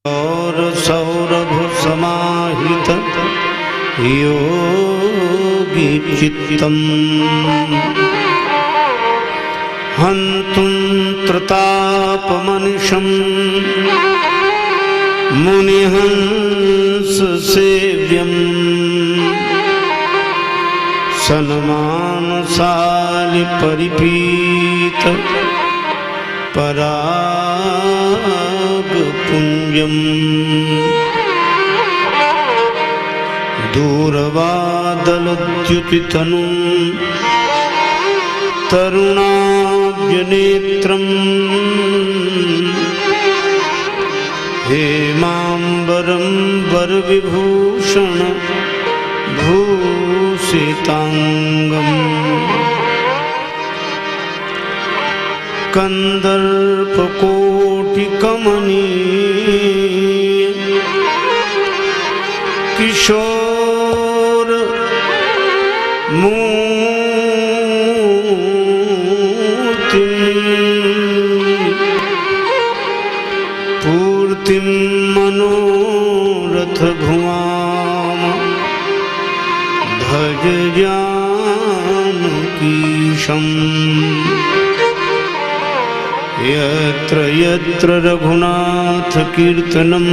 और सौरभ समाहित योगी चित्तम हन्तुं त्रतापमनिशं मुनिहंस सेव्यं सन्मानशालि परिपीत परागपुञ्जम् दूरवादलद्युतितनुं तरुणाब्जनेत्रं हेमाम्बरं वरविभूषण भूषितांगम् कंदर्पकोटिकमनीय किशोर मूर्ति पूर्तिं मनोरथ भुवाम भज जानकीशम् यत्र यत्र रघुनाथ कीर्तनं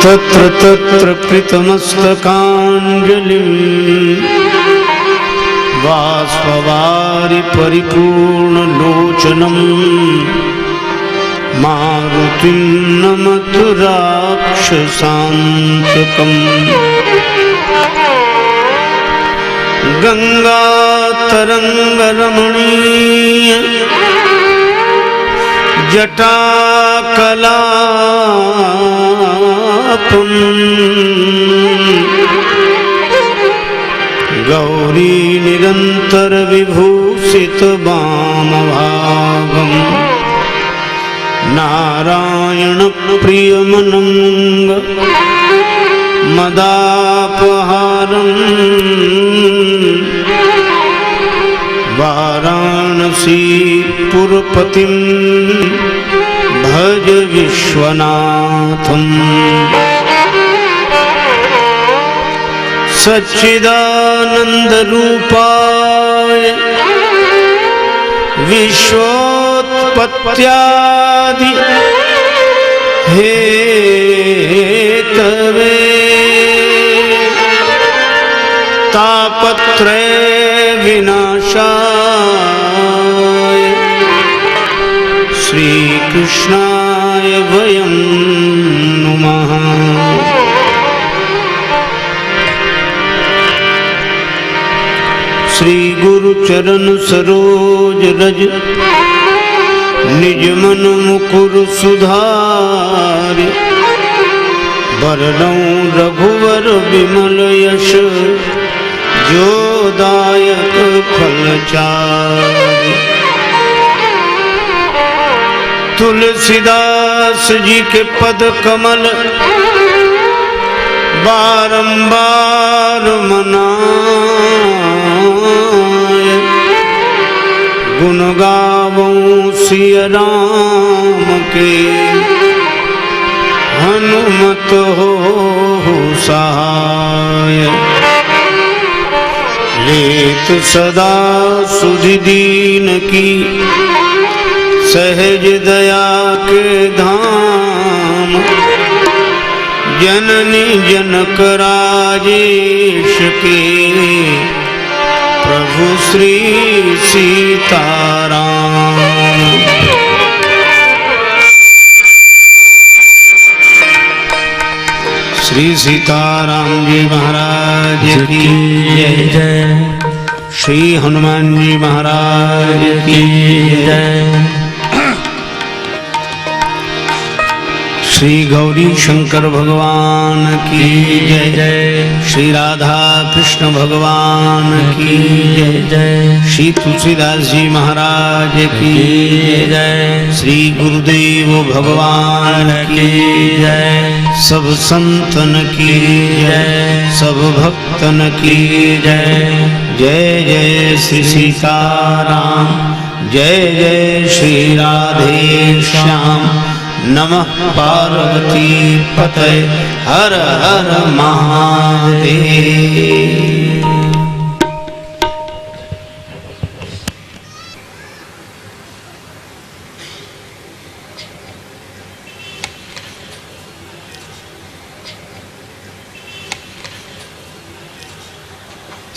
तत्र तत्र कृतमस्तकाञ्जलिं बाष्पवारि परिपूर्णलोचनं मारुतिं नमत राक्षसान्तकम् गंगातरंगरमणीय जटाकलापं गौरी निरंतर विभूषित वामभागं नारायण प्रियमनंग मदापहारं वाराणसी पुरपतिं भज विश्वनाथं सच्चिदानंद रूपाय विश्वोत्पत्त्यादि हेतवे तापत्रय विनाशाय श्रीकृष्णाय वयं नुमः। श्री गुरु चरण सरोज रज निज मन मुकुर सुधारि वरनौ रघुवर विमल यश जोदायक फलचारि तुलसीदास जी के पद कमल बारंबार मनाए गुण गावों सिय राम के हनुमत हो सहाय लेत सदा सुधि दीन की सहज दया के धाम जननी जनक राजेश के प्रभु श्री सीताराम। श्री सीताराम जी महाराज की जय जय। श्री हनुमान जी महाराज की जय। श्री गौरी शंकर भगवान की जय जय। श्री राधा कृष्ण भगवान की जय जय। श्री तुलसीदास जी महाराज की जय। श्री गुरुदेव भगवान की जय। सब संतन की जय, सब भक्तन की जय। जय जय श्री सीताराम, जय जय श्री राधे श्याम, नमः पार्वती पतये हर हर महादेव।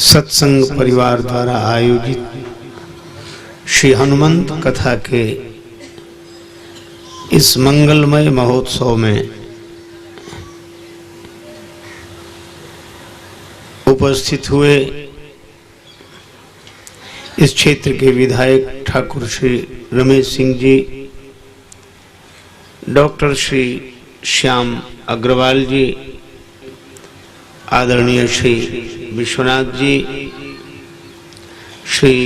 सत्संग परिवार द्वारा आयोजित श्री हनुमंत कथा के इस मंगलमय महोत्सव में उपस्थित हुए इस क्षेत्र के विधायक ठाकुर श्री रमेश सिंह जी, डॉक्टर श्री श्याम अग्रवाल जी, आदरणीय श्री विश्वनाथ जी, श्री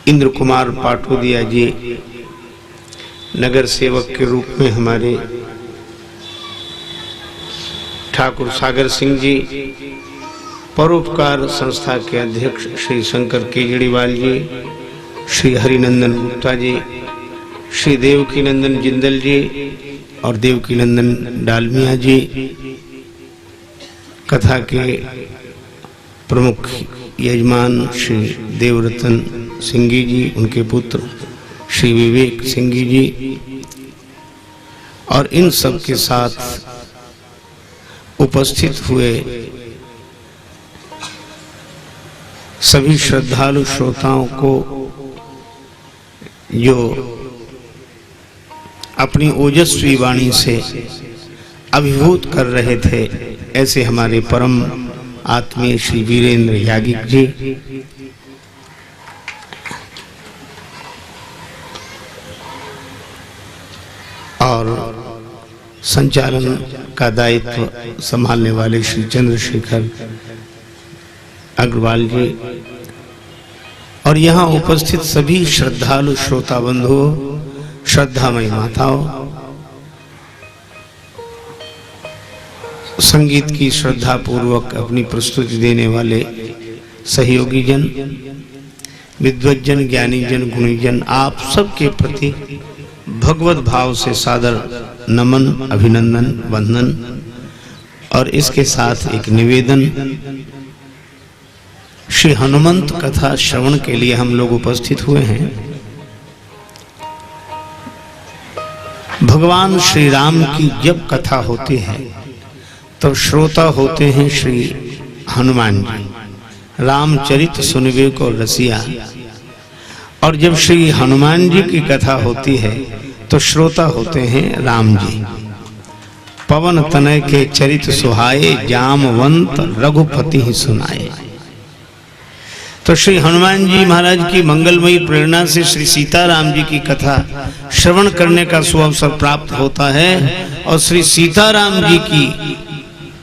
इंद्र कुमार पाटोदिया जी, नगर सेवक के रूप में हमारे ठाकुर सागर सिंह जी, परोपकार संस्था के अध्यक्ष श्री शंकर केजरीवाल जी, श्री हरिनंदन गुप्ता जी, श्री देवकी नंदन जिंदल जी और देवकी नंदन डालमिया जी, कथा के प्रमुख यजमान श्री देवरतन सिंह जी, उनके पुत्र श्री विवेक सिंह जी, और इन सब के साथ उपस्थित हुए सभी श्रद्धालु श्रोताओं को जो अपनी ओजस्वी वाणी से अभिभूत कर रहे थे, ऐसे हमारे परम आत्मीय श्री वीरेंद्र यागिक जी, और संचालन का दायित्व संभालने वाले श्री चंद्रशेखर अग्रवाल जी, और यहाँ उपस्थित सभी श्रद्धालु श्रोता बंधुओं, श्रद्धामयी माताओं, संगीत की श्रद्धा पूर्वक अपनी प्रस्तुति देने वाले सहयोगी जन, विद्वज्जन, ज्ञानी जन, गुणी जन, आप सबके प्रति भगवत भाव से सादर नमन, अभिनंदन, वंदन। और इसके साथ एक निवेदन, श्री हनुमंत कथा श्रवण के लिए हम लोग उपस्थित हुए हैं। भगवान श्री राम की जब कथा होती है तो श्रोता होते हैं श्री हनुमान जी, रामचरित सुनवे को रसिया। और जब श्री हनुमान जी की कथा होती है तो श्रोता होते हैं राम जी। पवन तनय के चरित सुहाए, जामवंत रघुपति ही सुनाए। तो श्री हनुमान जी महाराज की मंगलमयी प्रेरणा से श्री सीताराम जी की कथा श्रवण करने का सुअवसर प्राप्त होता है, और श्री सीताराम जी की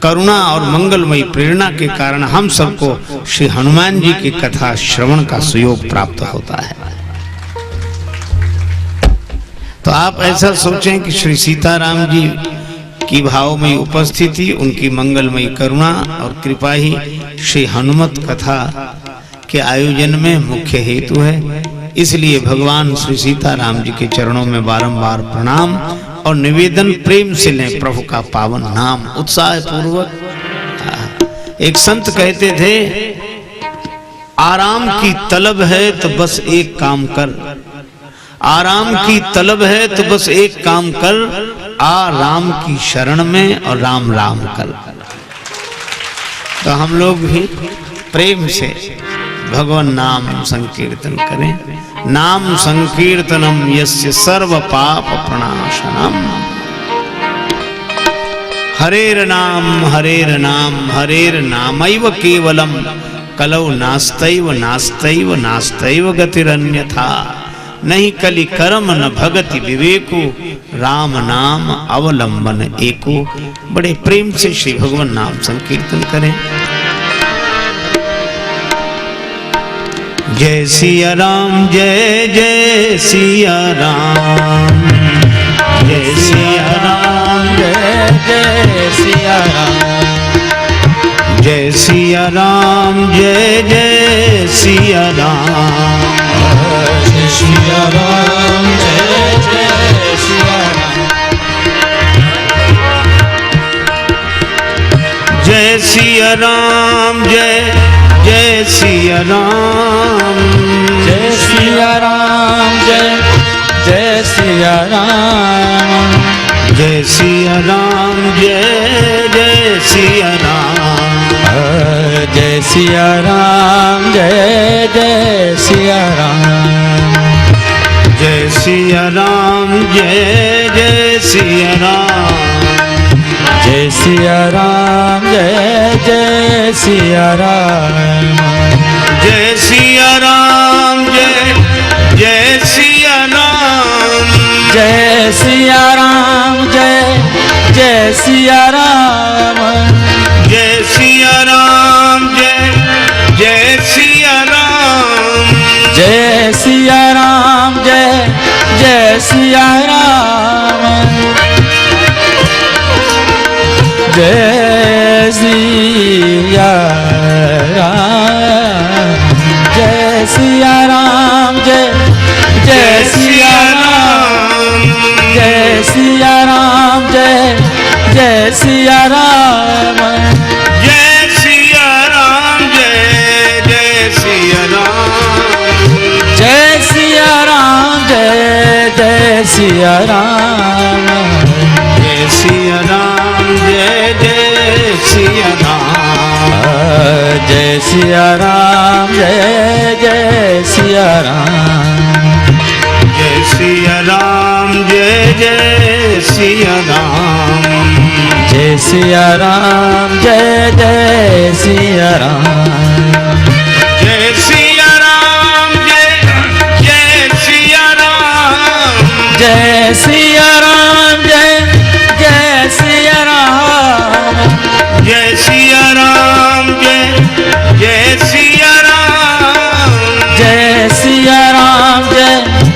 करुणा और मंगलमयी प्रेरणा के कारण हम सबको श्री हनुमान जी की कथा श्रवण का सुयोग प्राप्त होता है। तो आप ऐसा सोचें कि श्री सीताराम जी की भावमयी उपस्थिति, उनकी मंगलमयी करुणा और कृपा ही श्री हनुमत कथा के आयोजन में मुख्य हेतु है। इसलिए भगवान श्री सीताराम जी के चरणों में बारंबार प्रणाम और निवेदन प्रेम से लें प्रभु का पावन नाम उत्साह पूर्वक। एक संत कहते थे, आराम की तलब है तो बस एक काम कर, आराम की तलब है तो बस एक काम कर, आ राम की शरण में और राम राम कर। तो हम लोग भी प्रेम से भगवान नाम संकीर्तन करें। नाम संकीर्तनम यस्य सर्व पाप प्रणाशनम। हरेर नाम हरेर नामैव केवलम, कलौ नास्तैव नास्तैव नास्तैव गतिरन्यथा। नहीं कलि कर्म न भगति विवेको, राम नाम अवलंबन एको। बड़े प्रेम से श्री भगवान नाम संकीर्तन करें। जय सिया राम, जय जय सिया राम, जय सिया राम, जय जय सिया राम, जय सिया राम, जय जय सिया राम, जय सिया राम, जय जय सिया राम। सिया राम जय जय सिया राम जय सिया राम जय जय सिया राम जय सिया राम जय जय सिया राम जय सिया राम जय जय सिया राम जय सिया राम जय जय सिया राम जय सिया राम जय जय सिया राम जय सिया राम जय जय सिया राम जय सिया राम जय जय सिया राम जय सिया राम जय जय सिया राम जय सिया राम जय जय सिया राम जय सिया राम जय सिया राम जय जय सिया राम जय सिया राम जय जय सिया राम जय सिया राम जय जय सिया राम जय सिया राम जय जय सिया राम जय सिया राम जय जय सिया राम जय सिया राम जय जय सिया राम जय सिया राम जय जय सिया राम जय सिया राम जय जय सिया राम जय सिया राम जय जय सिया राम जय सिया राम जय जय सिया राम जय सिया राम जय जय सिया राम जय सिया राम जय जय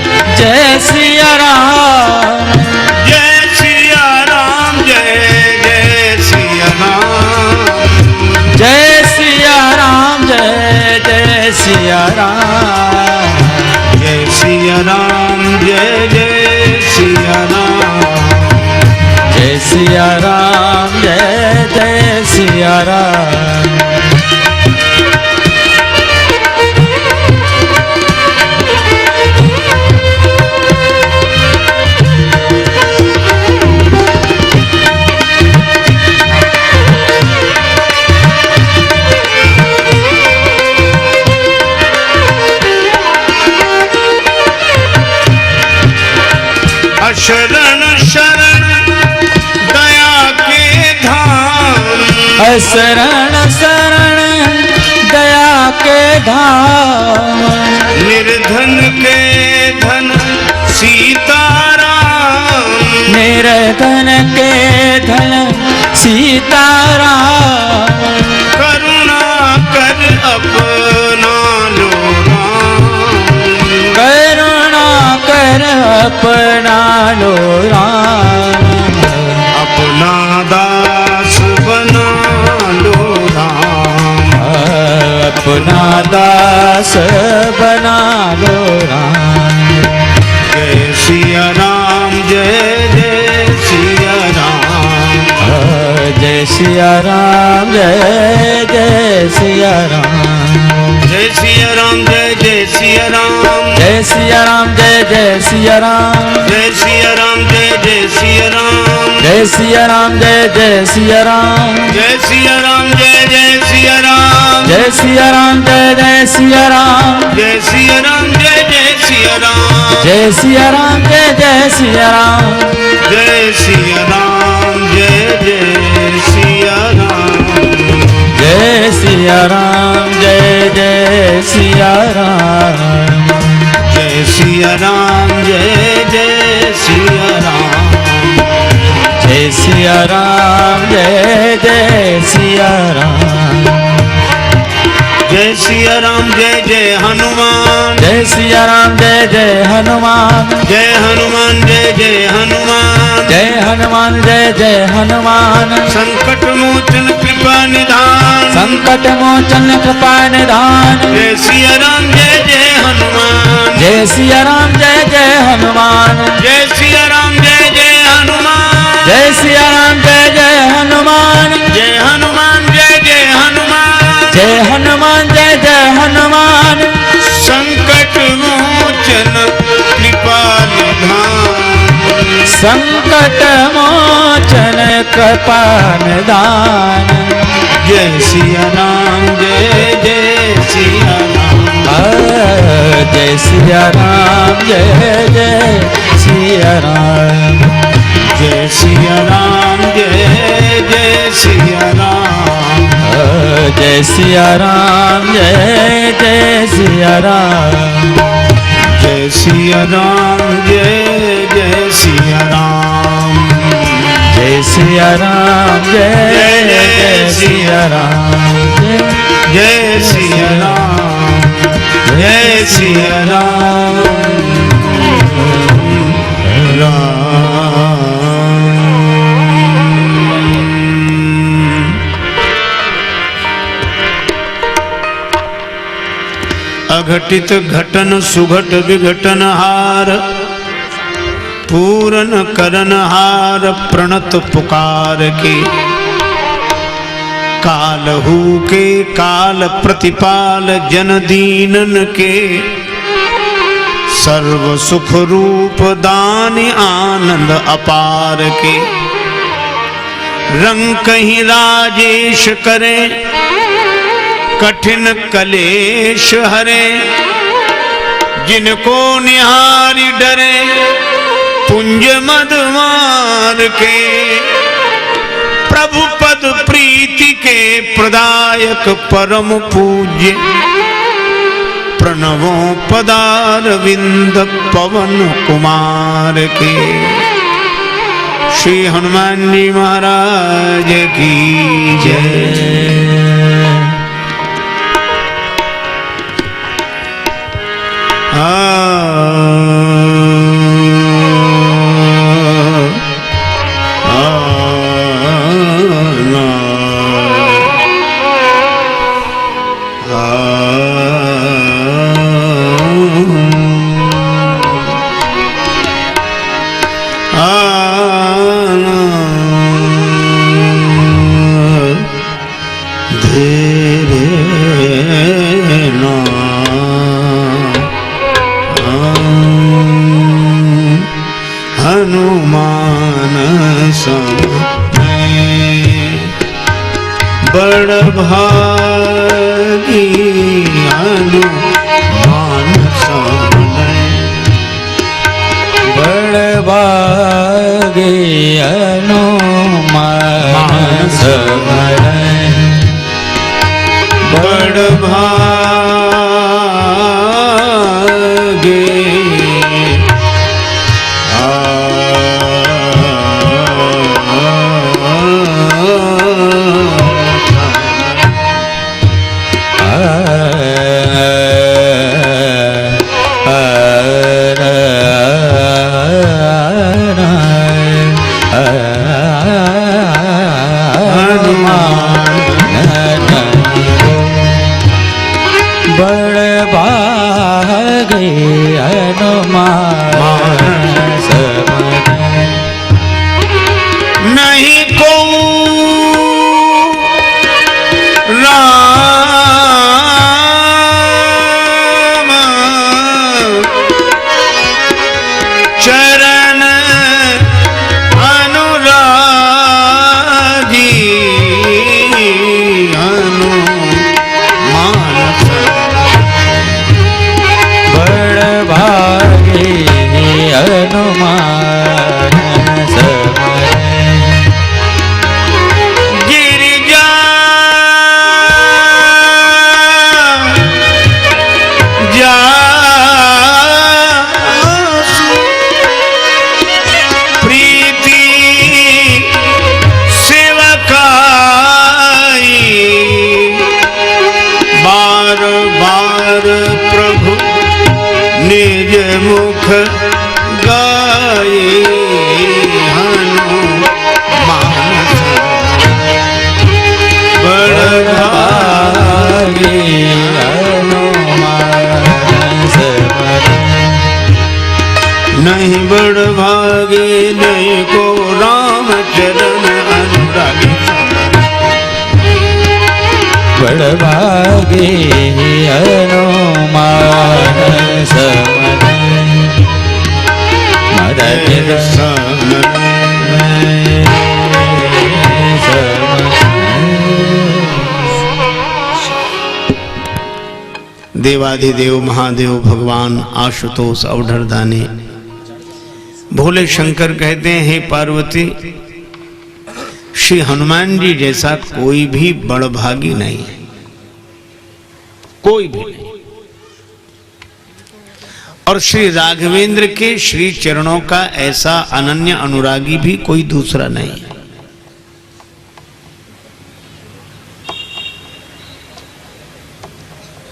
सिया राम जय सिया राम जय जय सिया राम जय सिया राम जय जय सिया राम जय सिया राम जय जय सिया राम जय सिया राम जय जय सिया राम शरण शरण दया के धाम शरण शरण दया के धाम निर्धन के धन सीताराम निर्धन के धन सीताराम करुणा कर अपना लो राम करुणा कर अपना लो राम अपना दास बना लो राम अपना दास बना लो राम जय सिया राम जय जय सिया राम जय सिया राम जय जय सिया राम जय सिया राम जय जय सिया राम जय सिया राम जय जय सिया राम जय सिया राम जय जय सिया राम जय सिया राम जय जय सिया राम जय सिया राम जय जय सिया राम जय सिया राम जय जय सिया राम जय सिया राम जय जय सिया राम जय सिया राम जय जय सिया राम जय सिया राम जय जय सिया राम जय सिया राम जय जय सिया राम जय सिया राम जय जय सिया राम जय सिया राम जय जय सिया राम जय सिया राम जय जय हनुमान जय सिया राम जय जय हनुमान जय हनुमान जय जय हनुमान जय हनुमान जय जय हनुमान संकट मोचन कृपा निधान संकट मोचन कृपा निधान जय सिया राम जय जय हनुमान जय सिया राम जय जय हनुमान जय सिया राम जय जय हनुमान जय सिया राम जय जय हनुमान जय हनुमान जय जय संकट मोचन कृपा निधान। जय सिया राम जय जय सिया राम। जय सिया राम जय जय सिया राम। जय सिया राम जय जय सिया राम। जय सिया राम जय जय सिया राम। जय सिया राम जय जय सिया राम। जय सिया राम जय जय सिया राम। जय सिया राम जय सिया राम। अघटित घटन सुघट विघटन हार। पूरन करन हार प्रणत पुकार के। कालहू के काल प्रतिपाल जन दीनन के। सर्व सुख रूप दान आनंद अपार के। रंग कहीं राजेश करे कठिन कलेश हरे। जिनको निहारी डरे पुंज मदमार के। प्रभु पद प्रीति के प्रदायक परम पूज्य। प्रणवों पदार विंद पवन कुमार के। श्री हनुमान जी महाराज की जय। हनुमान बड़ भागी हनुमान बड़ भागी हनुमान बड़ भागे नहीं को राम चरण अनुरागी हनुमान बड़ भागी हनुमान गिरिजा जासु प्रीति सेवकाई बार बार प्रभु निज मुख गाये हनुमान बड़ भागी नहीं बड़ भागे नहीं को राम चरण अनुरागी बड़ भागी हनुमान समन मदन देवाधिदेव महादेव भगवान आशुतोष अवधरदानी भोले शंकर कहते हैं, हे पार्वती, श्री हनुमान जी जैसा कोई भी बड़भागी नहीं है, कोई भी नहीं। और श्री राघवेंद्र के श्री चरणों का ऐसा अनन्य अनुरागी भी कोई दूसरा नहीं है।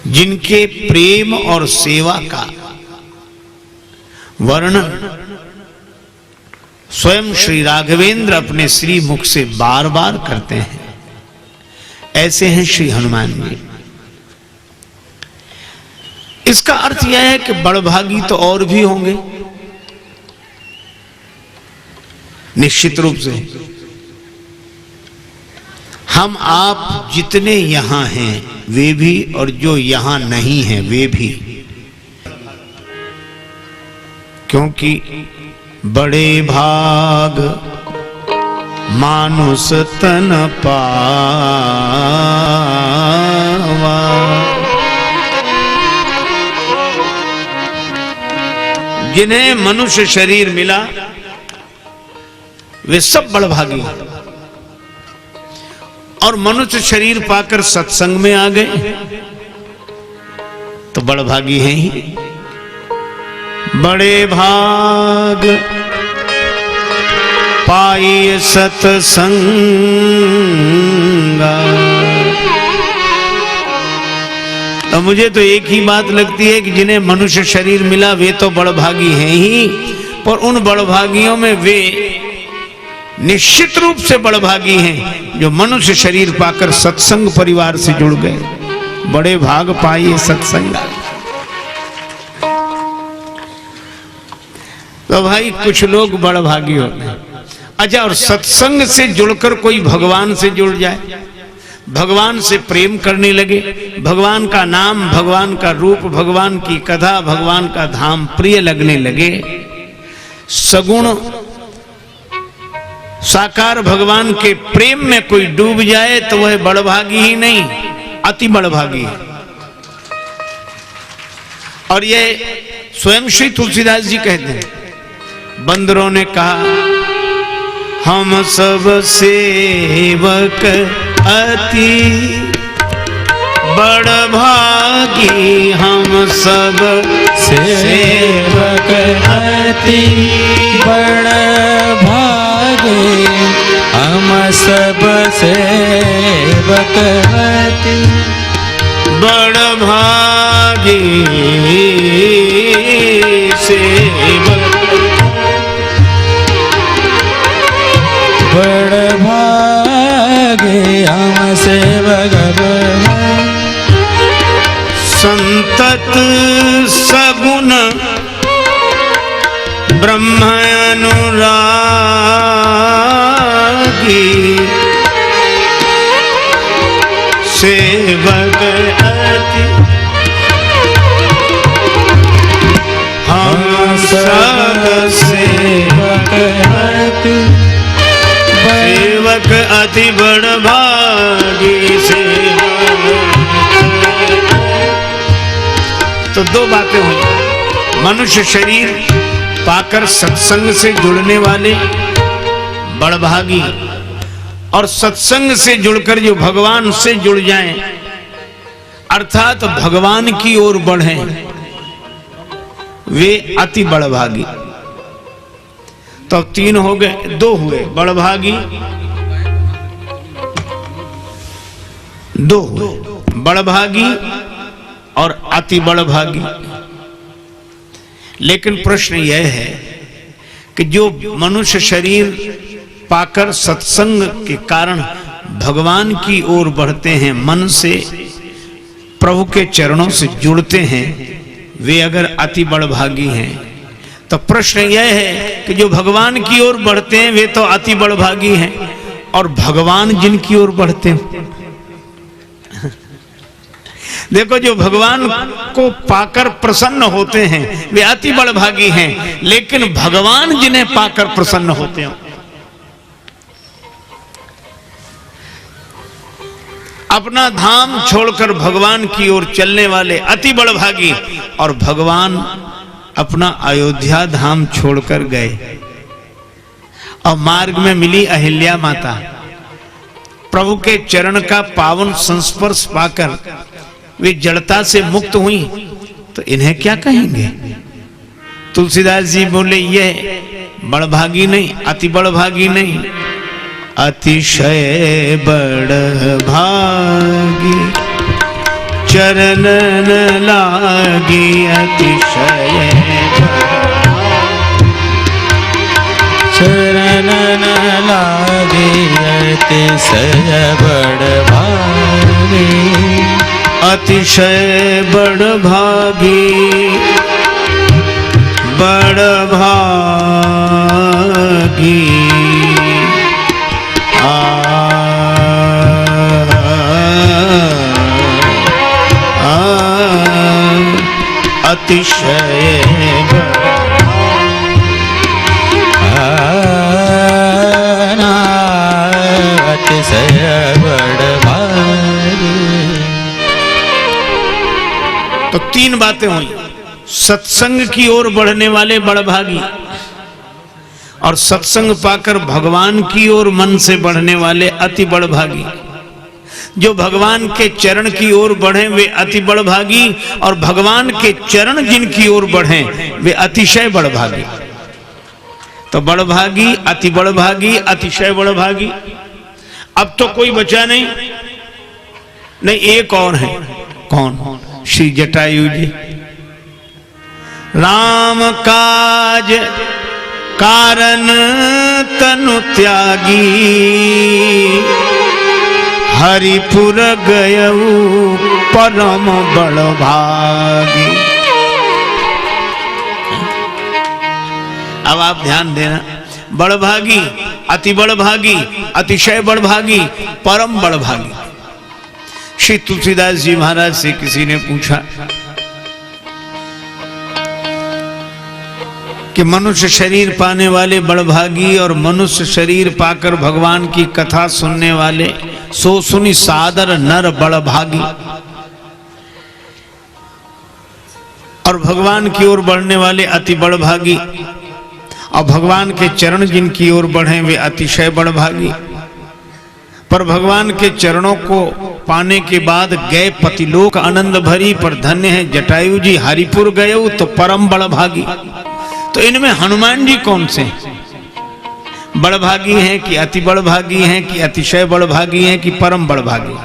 जिनके प्रेम और सेवा का वर्णन स्वयं श्री राघवेंद्र अपने श्री मुख से बार बार करते हैं, ऐसे हैं श्री हनुमान जी। इसका अर्थ यह है कि बड़भागी तो और भी होंगे, निश्चित रूप से। हम आप जितने यहां हैं वे भी, और जो यहां नहीं हैं वे भी, क्योंकि बड़े भाग मानुष तन पावा, जिन्हें मनुष्य शरीर मिला वे सब बड़भागी हैं। और मनुष्य शरीर पाकर सत्संग में आ गए तो बड़भागी हैं ही। बड़े भाग पाई सत्संगा। तो मुझे तो एक ही बात लगती है कि जिन्हें मनुष्य शरीर मिला वे तो बड़भागी हैं ही, पर उन बड़भागियों में वे निश्चित रूप से बड़भागी हैं जो मनुष्य शरीर पाकर सत्संग परिवार से जुड़ गए। बड़े भाग पाइए सत्संग। तो भाई कुछ लोग बड़भागी होते हैं। अच्छा, और सत्संग से जुड़कर कोई भगवान से जुड़ जाए, भगवान से प्रेम करने लगे, भगवान का नाम, भगवान का रूप, भगवान की कथा, भगवान का धाम प्रिय लगने लगे, सगुण साकार भगवान के प्रेम में कोई डूब जाए तो वह बड़भागी ही नहीं, अति बड़भागी है। और ये स्वयं श्री तुलसीदास जी कहते हैं, बंदरों ने कहा हम सब सेवक अति बड़भागी, हम सब सेवक अति बड़भागी, हम सब सेवक अति बड़भागी, सेवक बड़भागी, हम सेवक संतत सगुण ब्रह्म अनुरागी, सेवक अति हम सब सेवक अति, सेवक अति बड़भागी, सेवक। तो दो बातें हुई, मनुष्य शरीर पाकर सत्संग से जुड़ने वाले बड़भागी, और सत्संग से जुड़कर जो भगवान से जुड़ जाएं, अर्थात भगवान की ओर बढ़ें, वे अति बड़भागी। तो तीन हो गए, दो हुए, बड़भागी दो हुए, बड़भागी और अति बड़भागी। लेकिन प्रश्न यह है कि जो मनुष्य शरीर पाकर सत्संग के कारण भगवान की ओर बढ़ते हैं, मन से प्रभु के चरणों से जुड़ते हैं, वे अगर अति बड़भागी हैं, तो प्रश्न यह है कि जो भगवान की ओर बढ़ते हैं वे तो अति बड़भागी हैं, और भगवान जिनकी ओर बढ़ते हैं, देखो जो भगवान को पाकर प्रसन्न होते हैं वे अति बड़भागी हैं, लेकिन भगवान जिन्हें पाकर प्रसन्न होते हैं अपना धाम छोड़कर भगवान की ओर चलने वाले अति बड़भागी, और भगवान अपना अयोध्या धाम छोड़कर गए और मार्ग में मिली अहिल्या माता। प्रभु के चरण का पावन संस्पर्श पाकर वे जड़ता से मुक्त हुई, तो इन्हें क्या कहेंगे? तुलसीदास जी बोले, ये बड़भागी नहीं, अति बड़भागी नहीं, अतिशय बड़भागी चरण लागी, अतिशय चरण लागे अतिशय बड़भागी, अतिशय बड़भागी बड़भागी अतिशय अतिशय बड़भागी। तो तीन बातें हुई, सत्संग की ओर बढ़ने वाले बड़भागी, और सत्संग पाकर भगवान की ओर मन से बढ़ने वाले अति बड़भागी। जो भगवान के चरण की ओर बढ़े वे अति बड़भागी, और भगवान के चरण जिनकी ओर बढ़े वे अतिशय बड़भागी। तो बड़भागी, अति बड़भागी, अतिशय बड़भागी। अब तो कोई बचा नहीं, नहीं एक और है। कौन? श्री जटायु जी। राम काज कारण तनु त्यागी, हरिपुर गयऊ परम बड़भागी। अब आप ध्यान देना, बड़भागी, अति बड़भागी, अतिशय बड़भागी, परम बड़भागी। श्री तुलसीदास जी महाराज से किसी ने पूछा कि मनुष्य शरीर पाने वाले बड़भागी और मनुष्य शरीर पाकर भगवान की कथा सुनने वाले, सो सुनी सादर नर बड़भागी, और भगवान की ओर बढ़ने वाले अति बड़भागी, और भगवान के चरण जिनकी ओर बढ़े वे अतिशय बड़भागी। पर भगवान के चरणों को पाने के बाद गए पतिलोक आनंद भरी, पर धन्य है जटायु जी हरिपुर गए तो परम बड़भागी। तो इनमें हनुमान जी कौन से बड़भागी हैं, कि अति बड़भागी हैं, कि अतिशय बड़भागी हैं, कि परम बड़भागी?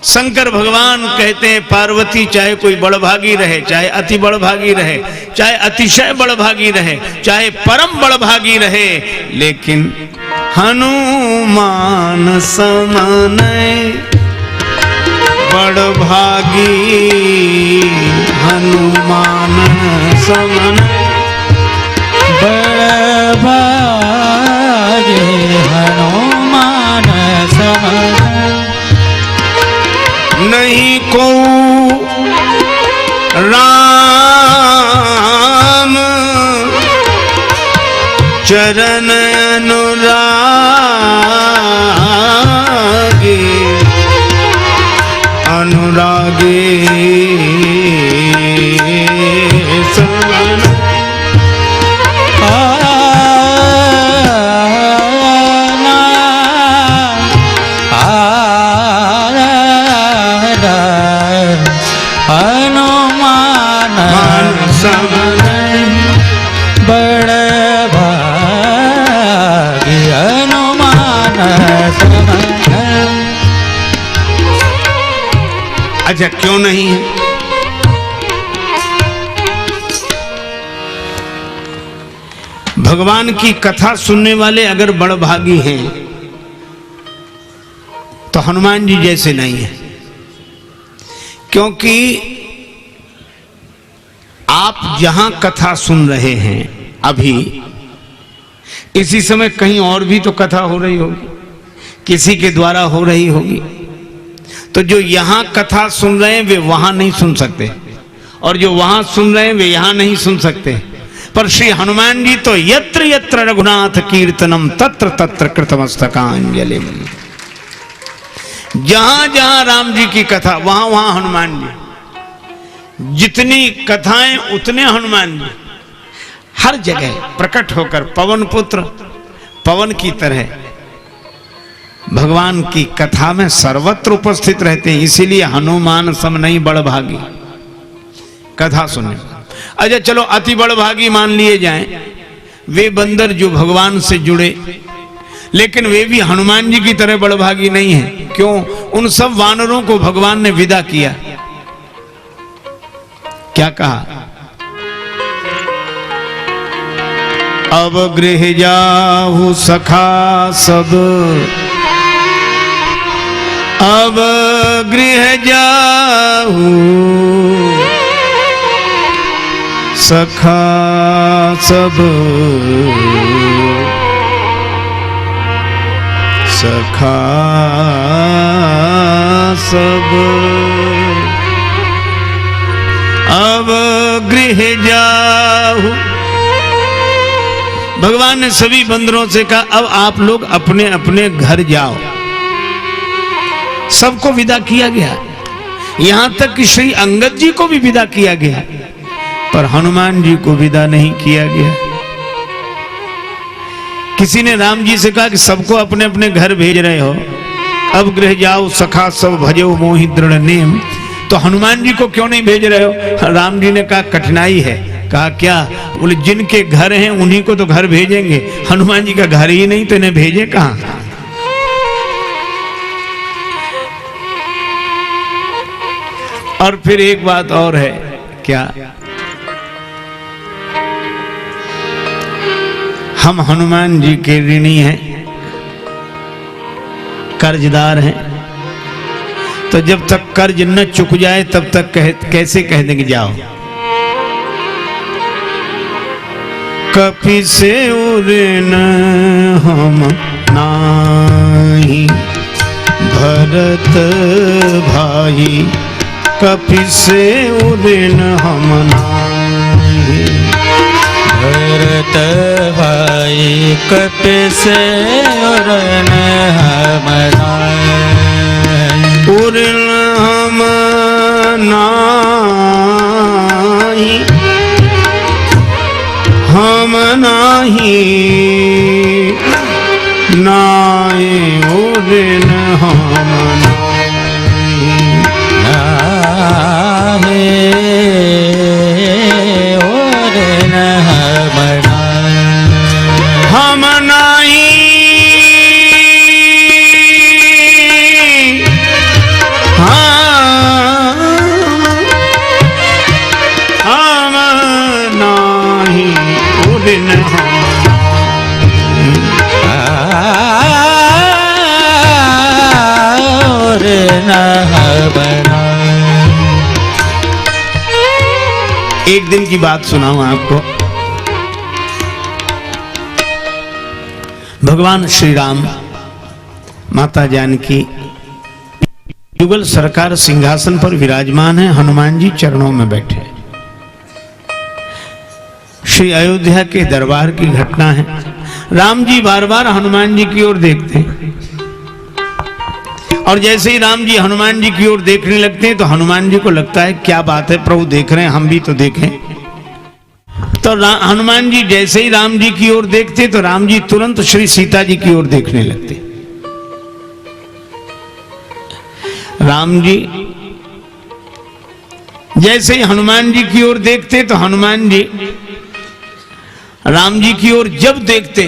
शंकर भगवान कहते हैं पार्वती चाहे कोई बड़भागी रहे, चाहे अति बड़भागी रहे, चाहे अतिशय बड़भागी रहे, चाहे परम बड़भागी रहे, लेकिन हनुमान समान बड़भागी, हनुमान समान बड़भागी, हनुमान समान नहीं को राम चरण अनुरागी, अनुरागी समान अच्छा क्यों नहीं है? भगवान की कथा सुनने वाले अगर बड़भागी हैं तो हनुमान जी जैसे नहीं है, क्योंकि आप जहां कथा सुन रहे हैं अभी इसी समय कहीं और भी तो कथा हो रही होगी, किसी के द्वारा हो रही होगी। तो जो यहां कथा सुन रहे हैं वे वहां नहीं सुन सकते, और जो वहां सुन रहे हैं वे यहां नहीं सुन सकते। पर श्री हनुमान जी तो यत्र यत्र रघुनाथ कीर्तनम तत्र तत्र कृतमस्तकांजलि। जहां जहां राम जी की कथा वहां वहां हनुमान जी, जितनी कथाएं उतने हनुमान जी, हर जगह प्रकट होकर पवन पुत्र पवन की तरह भगवान की कथा में सर्वत्र उपस्थित रहते हैं। इसीलिए हनुमान सम नहीं बड़भागी कथा सुनने। अच्छा चलो अति बड़भागी मान लिए जाएं वे बंदर जो भगवान से जुड़े, लेकिन वे भी हनुमान जी की तरह बड़भागी नहीं है। क्यों? उन सब वानरों को भगवान ने विदा किया। क्या कहा? अब गृह जाहु सखा सब, अब गृह जाहु सखा सब, सखा सब, अब गृह जाहु। भगवान ने सभी बंदरों से कहा अब आप लोग अपने अपने घर जाओ। सबको विदा किया गया, यहां तक कि श्री अंगद जी को भी विदा किया गया, पर हनुमान जी को विदा नहीं किया गया। किसी ने राम जी से कहा कि सबको अपने अपने घर भेज रहे हो, अब गृह जाओ सखा सब भजो मोहि दृढ़ नेम, तो हनुमान जी को क्यों नहीं भेज रहे हो? राम जी ने कहा कठिनाई है। कहा क्या? बोले जिनके घर हैं उन्हीं को तो घर भेजेंगे, हनुमान जी का घर ही नहीं तो इन्हें भेजे कहां? और फिर एक बात और है, क्या? हम हनुमान जी के ऋणी हैं, कर्जदार हैं, तो जब तक कर्ज न चुक जाए तब तक कैसे कह देंगे जाओ? कपि से उऋण हम नाही भरत भाई, कपि से उऋण हम नाही भरत भाई, कपि से उऋण हम नाही, उऋण हम नाही, हम नाही, नाय उऋण हम नाही, नाहे उऋण हम नाही, हम नाही, हम नाही उऋण एक दिन की बात सुनाऊं आपको। भगवान श्री राम, माता जानकी युगल सरकार सिंहासन पर विराजमान है, हनुमान जी चरणों में बैठे। श्री अयोध्या के दरबार की घटना है। राम जी बार बार हनुमान जी की ओर देखते हैं, और जैसे ही राम जी हनुमान जी की ओर देखने लगते हैं तो हनुमान जी को लगता है क्या बात है, प्रभु देख रहे हैं, हम भी तो देखें। तो हनुमान जी जैसे ही राम जी की ओर देखते तो राम जी तुरंत श्री सीता जी की ओर देखने लगते। राम जी जैसे ही हनुमान जी की ओर देखते तो हनुमान जी राम जी की ओर जब देखते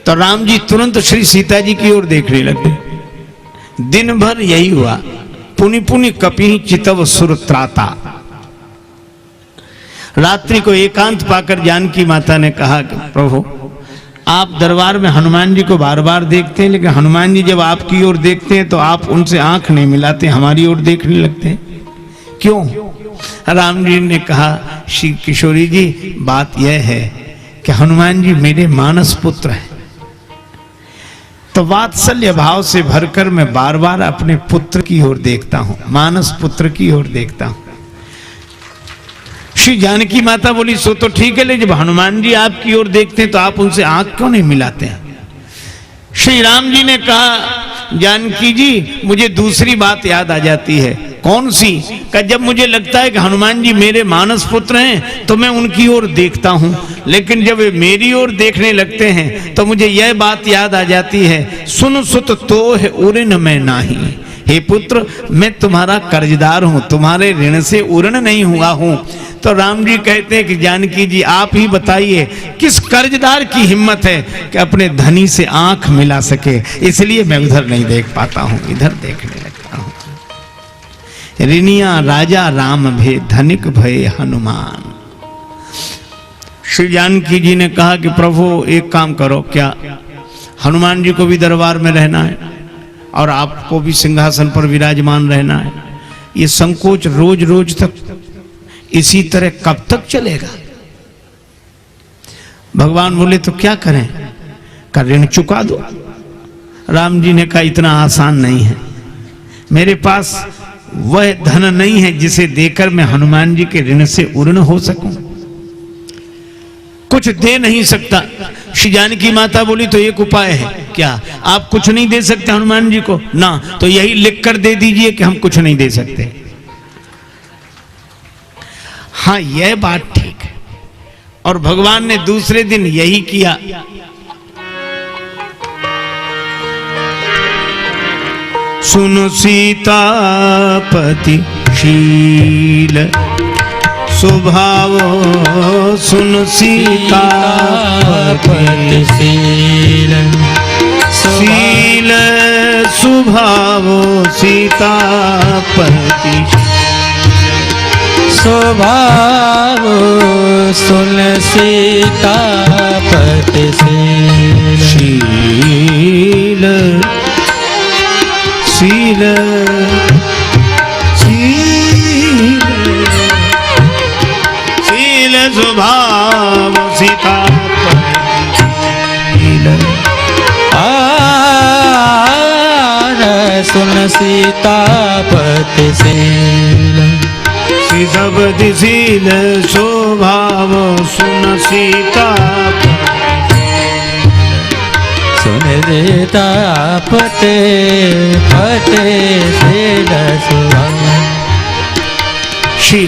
तो राम जी तुरंत श्री सीता जी की ओर देखने लगते। दिन भर यही हुआ। पुनि पुनि कपि चितव सुर त्राता। रात्रि को एकांत पाकर जानकी माता ने कहा कि प्रभु आप दरबार में हनुमान जी को बार बार देखते हैं, लेकिन हनुमान जी जब आपकी ओर देखते हैं तो आप उनसे आंख नहीं मिलाते, हमारी ओर देखने लगते हैं, क्यों? राम जी ने कहा श्री किशोरी जी बात यह है कि हनुमान जी मेरे मानस पुत्र हैं, तो वात्सल्य भाव से भरकर मैं बार बार अपने पुत्र की ओर देखता हूं, मानस पुत्र की ओर देखता हूं। श्री जानकी माता बोली सो तो ठीक है, लेकिन जब हनुमान जी आपकी ओर देखते हैं तो आप उनसे आंख क्यों नहीं मिलाते हैं? श्री राम जी ने कहा जानकी जी मुझे दूसरी बात याद आ जाती है। कौन सी? कि जब मुझे लगता है कि हनुमान जी मेरे मानस पुत्र हैं तो मैं उनकी ओर देखता हूं, लेकिन जब वे मेरी ओर देखने लगते हैं तो मुझे यह बात याद आ जाती है, सुन सुत तो है उऋण में नाही। हे पुत्र, मैं तुम्हारा कर्जदार हूं, तुम्हारे ऋण से उऋण नहीं हुआ हूं। तो राम जी कहते हैं कि जानकी जी आप ही बताइए किस कर्जदार की हिम्मत है कि अपने धनी से आंख मिला सके, इसलिए मैं उधर नहीं देख पाता हूं, इधर देखने लगता हूं। ऋणिया राजा राम भे, धनिक भय हनुमान। श्री जानकी जी ने कहा कि प्रभु एक काम करो, क्या हनुमान जी को भी दरबार में रहना है और आपको भी सिंहासन पर विराजमान रहना है? ये संकोच रोज रोज तक इसी तरह कब तक चलेगा? भगवान बोले तो क्या करें? का ऋण चुका दो। राम जी ने कहा इतना आसान नहीं है, मेरे पास वह धन नहीं है जिसे देकर मैं हनुमान जी के ऋण से उऋण हो सकूं, कुछ दे नहीं सकता। श्री जानकी माता बोली तो एक उपाय है। क्या? आप कुछ नहीं दे सकते हनुमान जी को ना? तो यही लिख कर दे दीजिए कि हम कुछ नहीं दे सकते। हाँ, यह बात ठीक है। और भगवान ने दूसरे दिन यही किया। सुन सीतापति शील स्वभाव, सुन सीतापति शील शील स्वभाव, सीतापति स्वभाव, सुन सीतापति शील शील शील शील स्वभाव, सीतापति सुन सीतापति शील सीतापति शील स्वभाव, सुन सीतापति सुन सीतापति पति शील स्वभाव। श्री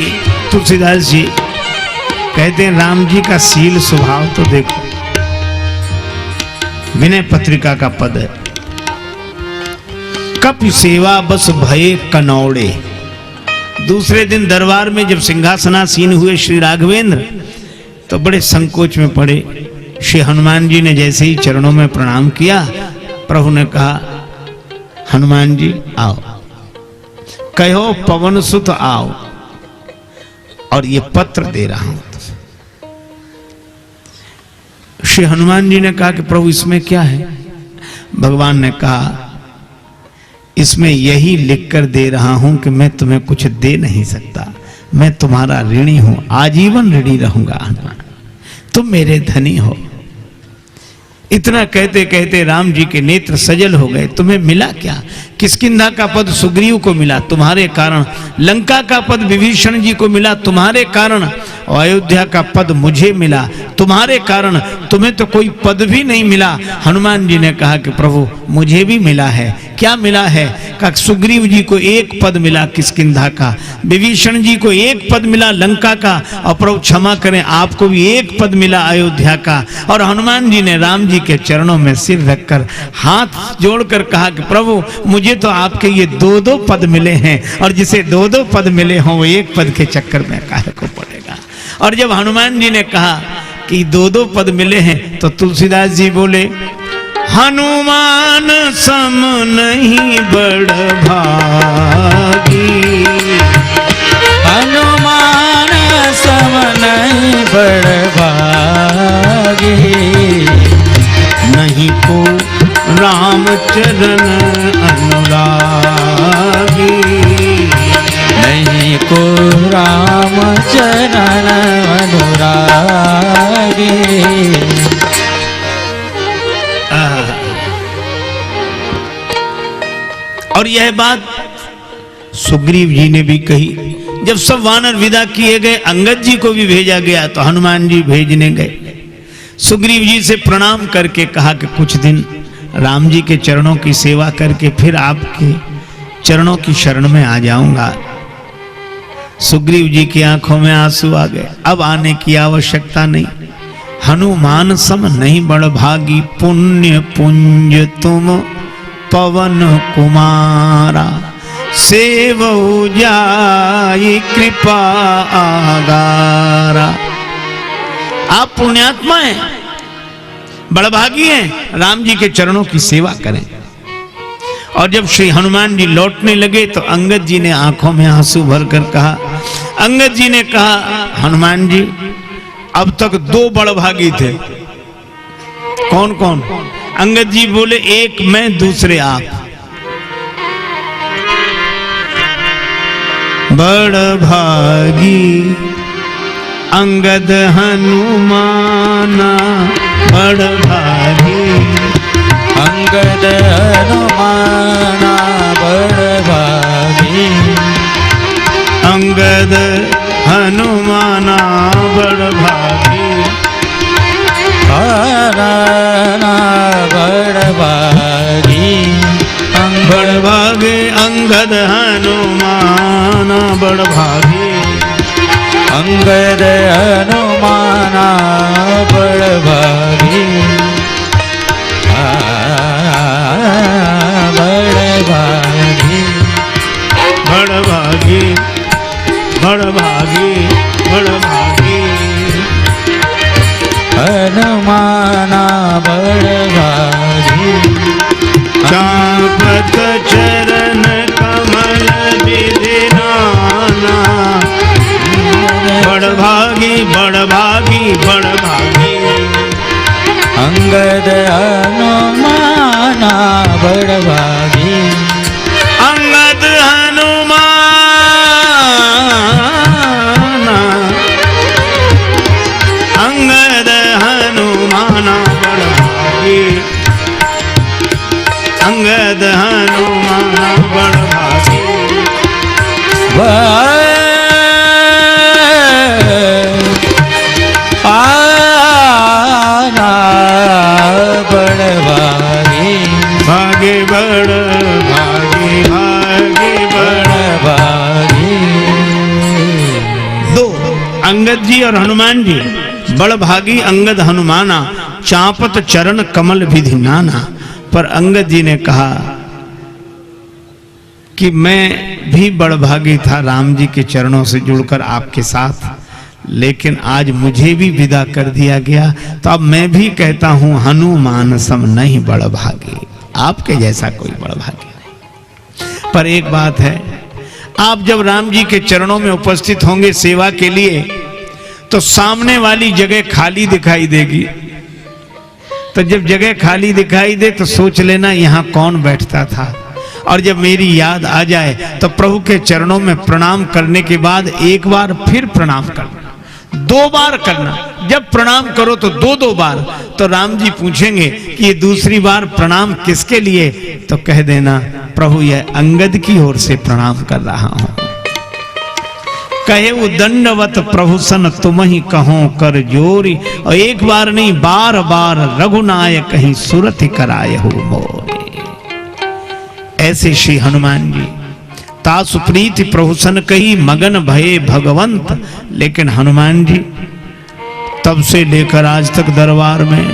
तुलसीदास जी कहते हैं राम जी का शील स्वभाव तो देखो, विनय पत्रिका का पद है, कपि सेवा बस भये कनौड़े। दूसरे दिन दरबार में जब सिंहासनासीन हुए श्री राघवेंद्र तो बड़े संकोच में पड़े। श्री हनुमान जी ने जैसे ही चरणों में प्रणाम किया, प्रभु ने कहा हनुमान जी आओ, कहो पवन सुत आओ, और ये पत्र दे रहा हूं। श्री हनुमान जी ने कहा कि प्रभु इसमें क्या है? भगवान ने कहा इसमें यही लिखकर दे रहा हूं कि मैं तुम्हें कुछ दे नहीं सकता, मैं तुम्हारा ऋणी हूं, आजीवन ऋणी रहूंगा हनुमान, तुम मेरे धनी हो। इतना कहते कहते राम जी के नेत्र सजल हो गए। तुम्हें मिला क्या? किष्किंधा का पद सुग्रीव को मिला तुम्हारे कारण, लंका का पद विभीषण जी को मिला तुम्हारे कारण, और अयोध्या का पद मुझे मिला तुम्हारे कारण। तुम्हें तो कोई पद भी नहीं मिला। हनुमान जी ने कहा कि प्रभु मुझे भी मिला है। क्या मिला है? का सुग्रीव जी को एक पद मिला किष्किंधा का, विभीषण जी को एक पद मिला लंका का, और प्रभु क्षमा करें आपको भी एक पद मिला अयोध्या का। और हनुमान जी ने राम जी के चरणों में सिर रखकर हाथ जोड़कर कहा कि प्रभु मुझे तो आपके ये दो दो पद मिले हैं, और जिसे दो दो पद मिले हों वो एक पद के चक्कर में काहे को पड़ेगा। और जब हनुमान जी ने कहा कि दो दो पद मिले हैं तो तुलसीदास जी बोले हनुमान सम नहीं बड़ भागी, हनुमान सम नहीं बड़ भागी, नहीं को रामचरण अनुरागी, नहीं को रामचरण अनुरागी। और यह बात सुग्रीव जी ने भी कही। जब सब वानर विदा किए गए, अंगद जी को भी भेजा गया तो हनुमान जी भेजने गए। सुग्रीव जी से प्रणाम करके कहा कि कुछ दिन राम जी के चरणों की सेवा करके फिर आपके चरणों की शरण में आ जाऊंगा। सुग्रीव जी की आंखों में आंसू आ गए, अब आने की आवश्यकता नहीं। हनुमान सम नहीं बड़भागी, पुण्य पुंज तुम पवन कुमारा, सेवऊ जाई कृपा आगारा। आप पुण्यात्मा हैं, बड़भागी हैं, राम जी के चरणों की सेवा करें। और जब श्री हनुमान जी लौटने लगे तो अंगद जी ने आंखों में आंसू भरकर कहा, अंगद जी ने कहा, हनुमान जी अब तक दो बड़भागी थे। कौन कौन? अंगद जी बोले, एक मैं, दूसरे आप। बड़भागी अंगद हनुमाना, बड़भागी अंगद हनुमाना, बड़भागी अंगद हनुमाना, बड़भागी हराना, बड़भागी बड़भागे अंगद हनुमाना, बड़भागी अंगद हनुमाना, बड़भागी बड़भागी बड़भागी बड़भागी बड़भागी हनुमाना, बड़भागी चापत चरण कमल विधिनाना, बड़भागी बड़भागी बड़भागी अंगद हनुमाना, बड़भागी अंगद हनुमाना, अंगद हनुमाना, बड़भागी अंगद हनुमाना, बड़भागी बड़भागी भागे बड़भागी भागे बड़भागी। दो, अंगद जी और हनुमान जी, बड़भागी अंगद हनुमाना, चापत चरण कमल विधि नाना। पर अंगद जी ने कहा कि मैं भी बड़भागी था राम जी के चरणों से जुड़कर आपके साथ, लेकिन आज मुझे भी विदा कर दिया गया, तो अब मैं भी कहता हूं हनुमान सम नहीं बड़भागी, आपके जैसा कोई बड़भागी नहीं। पर एक बात है, आप जब राम जी के चरणों में उपस्थित होंगे सेवा के लिए, तो सामने वाली जगह खाली दिखाई देगी। तो जब जगह खाली दिखाई दे तो सोच लेना यहां कौन बैठता था, और जब मेरी याद आ जाए तो प्रभु के चरणों में प्रणाम करने के बाद एक बार फिर प्रणाम करना, दो बार करना। जब प्रणाम करो तो दो दो बार। तो राम जी पूछेंगे कि ये दूसरी बार प्रणाम किसके लिए, तो कह देना प्रभु यह अंगद की ओर से प्रणाम कर रहा हूं। कहे वो दंडवत प्रभु सन तुम ही कहो कर जोरी, और एक बार नहीं बार बार रघुनायक कहीं सुरति कराए हो मोरे। ऐसे श्री हनुमान जी तासु प्रीति प्रभु सन कही मगन भये भगवंत। लेकिन हनुमान जी तब से लेकर आज तक दरबार में,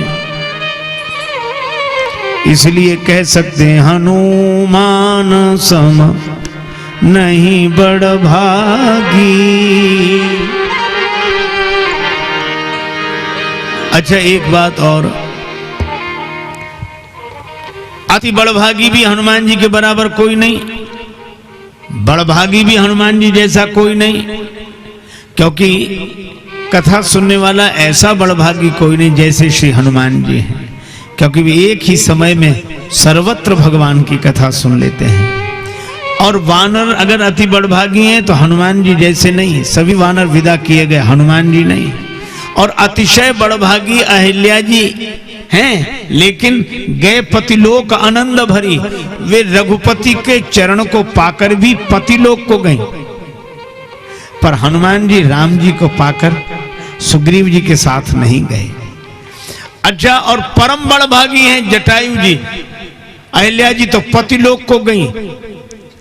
इसलिए कह सकते हैं हनुमान सम नहीं बड़भागी। अच्छा एक बात और, अति बड़भागी भी हनुमान जी के बराबर कोई नहीं, बड़भागी भी हनुमान जी जैसा कोई नहीं, क्योंकि कथा सुनने वाला ऐसा बड़भागी कोई नहीं जैसे श्री हनुमान जी हैं, क्योंकि वे एक ही समय में सर्वत्र भगवान की कथा सुन लेते हैं। और वानर अगर अति बड़भागी हैं तो हनुमान जी जैसे नहीं, सभी वानर विदा किए गए, हनुमान जी नहीं। और अतिशय बड़भागी अहिल्या जी हैं, लेकिन गए पतिलोक आनंद भरी, वे रघुपति के चरण को पाकर भी पतिलोक को गए, पर हनुमान जी राम जी को पाकर सुग्रीव जी के साथ नहीं गए। अच्छा, और परम बड़भागी हैं जटायु जी, अहिल्या जी तो पति लोक को गई,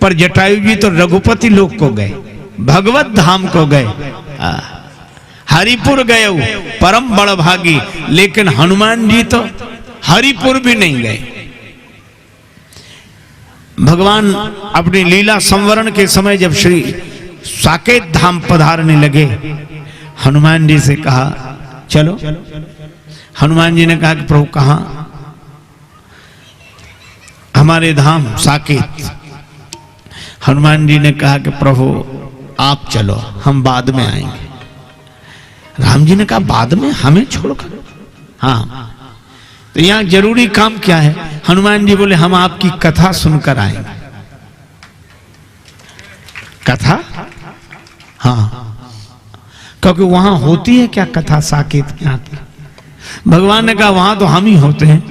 पर जटायु जी तो रघुपति लोक को गए, भगवत धाम को गए। हरिपुर गए परम बड़ भागी, लेकिन हनुमान जी तो हरिपुर भी नहीं गए। भगवान अपनी लीला संवरण के समय जब श्री साकेत धाम पधारने लगे, हनुमान जी से कहा चलो। हनुमान जी ने कहा कि प्रभु कहां? हमारे धाम साकेत। हनुमान जी ने कहा कि प्रभु आप चलो, हम बाद में आएंगे। राम जी ने कहा बाद में, हमें छोड़कर? हाँ, तो यहां जरूरी काम क्या है? हनुमान जी बोले हम आपकी कथा सुनकर आएंगे। कथा? हाँ, क्योंकि वहां होती है क्या कथा साकेत के आती? भगवान ने कहा वहां तो हम ही होते हैं,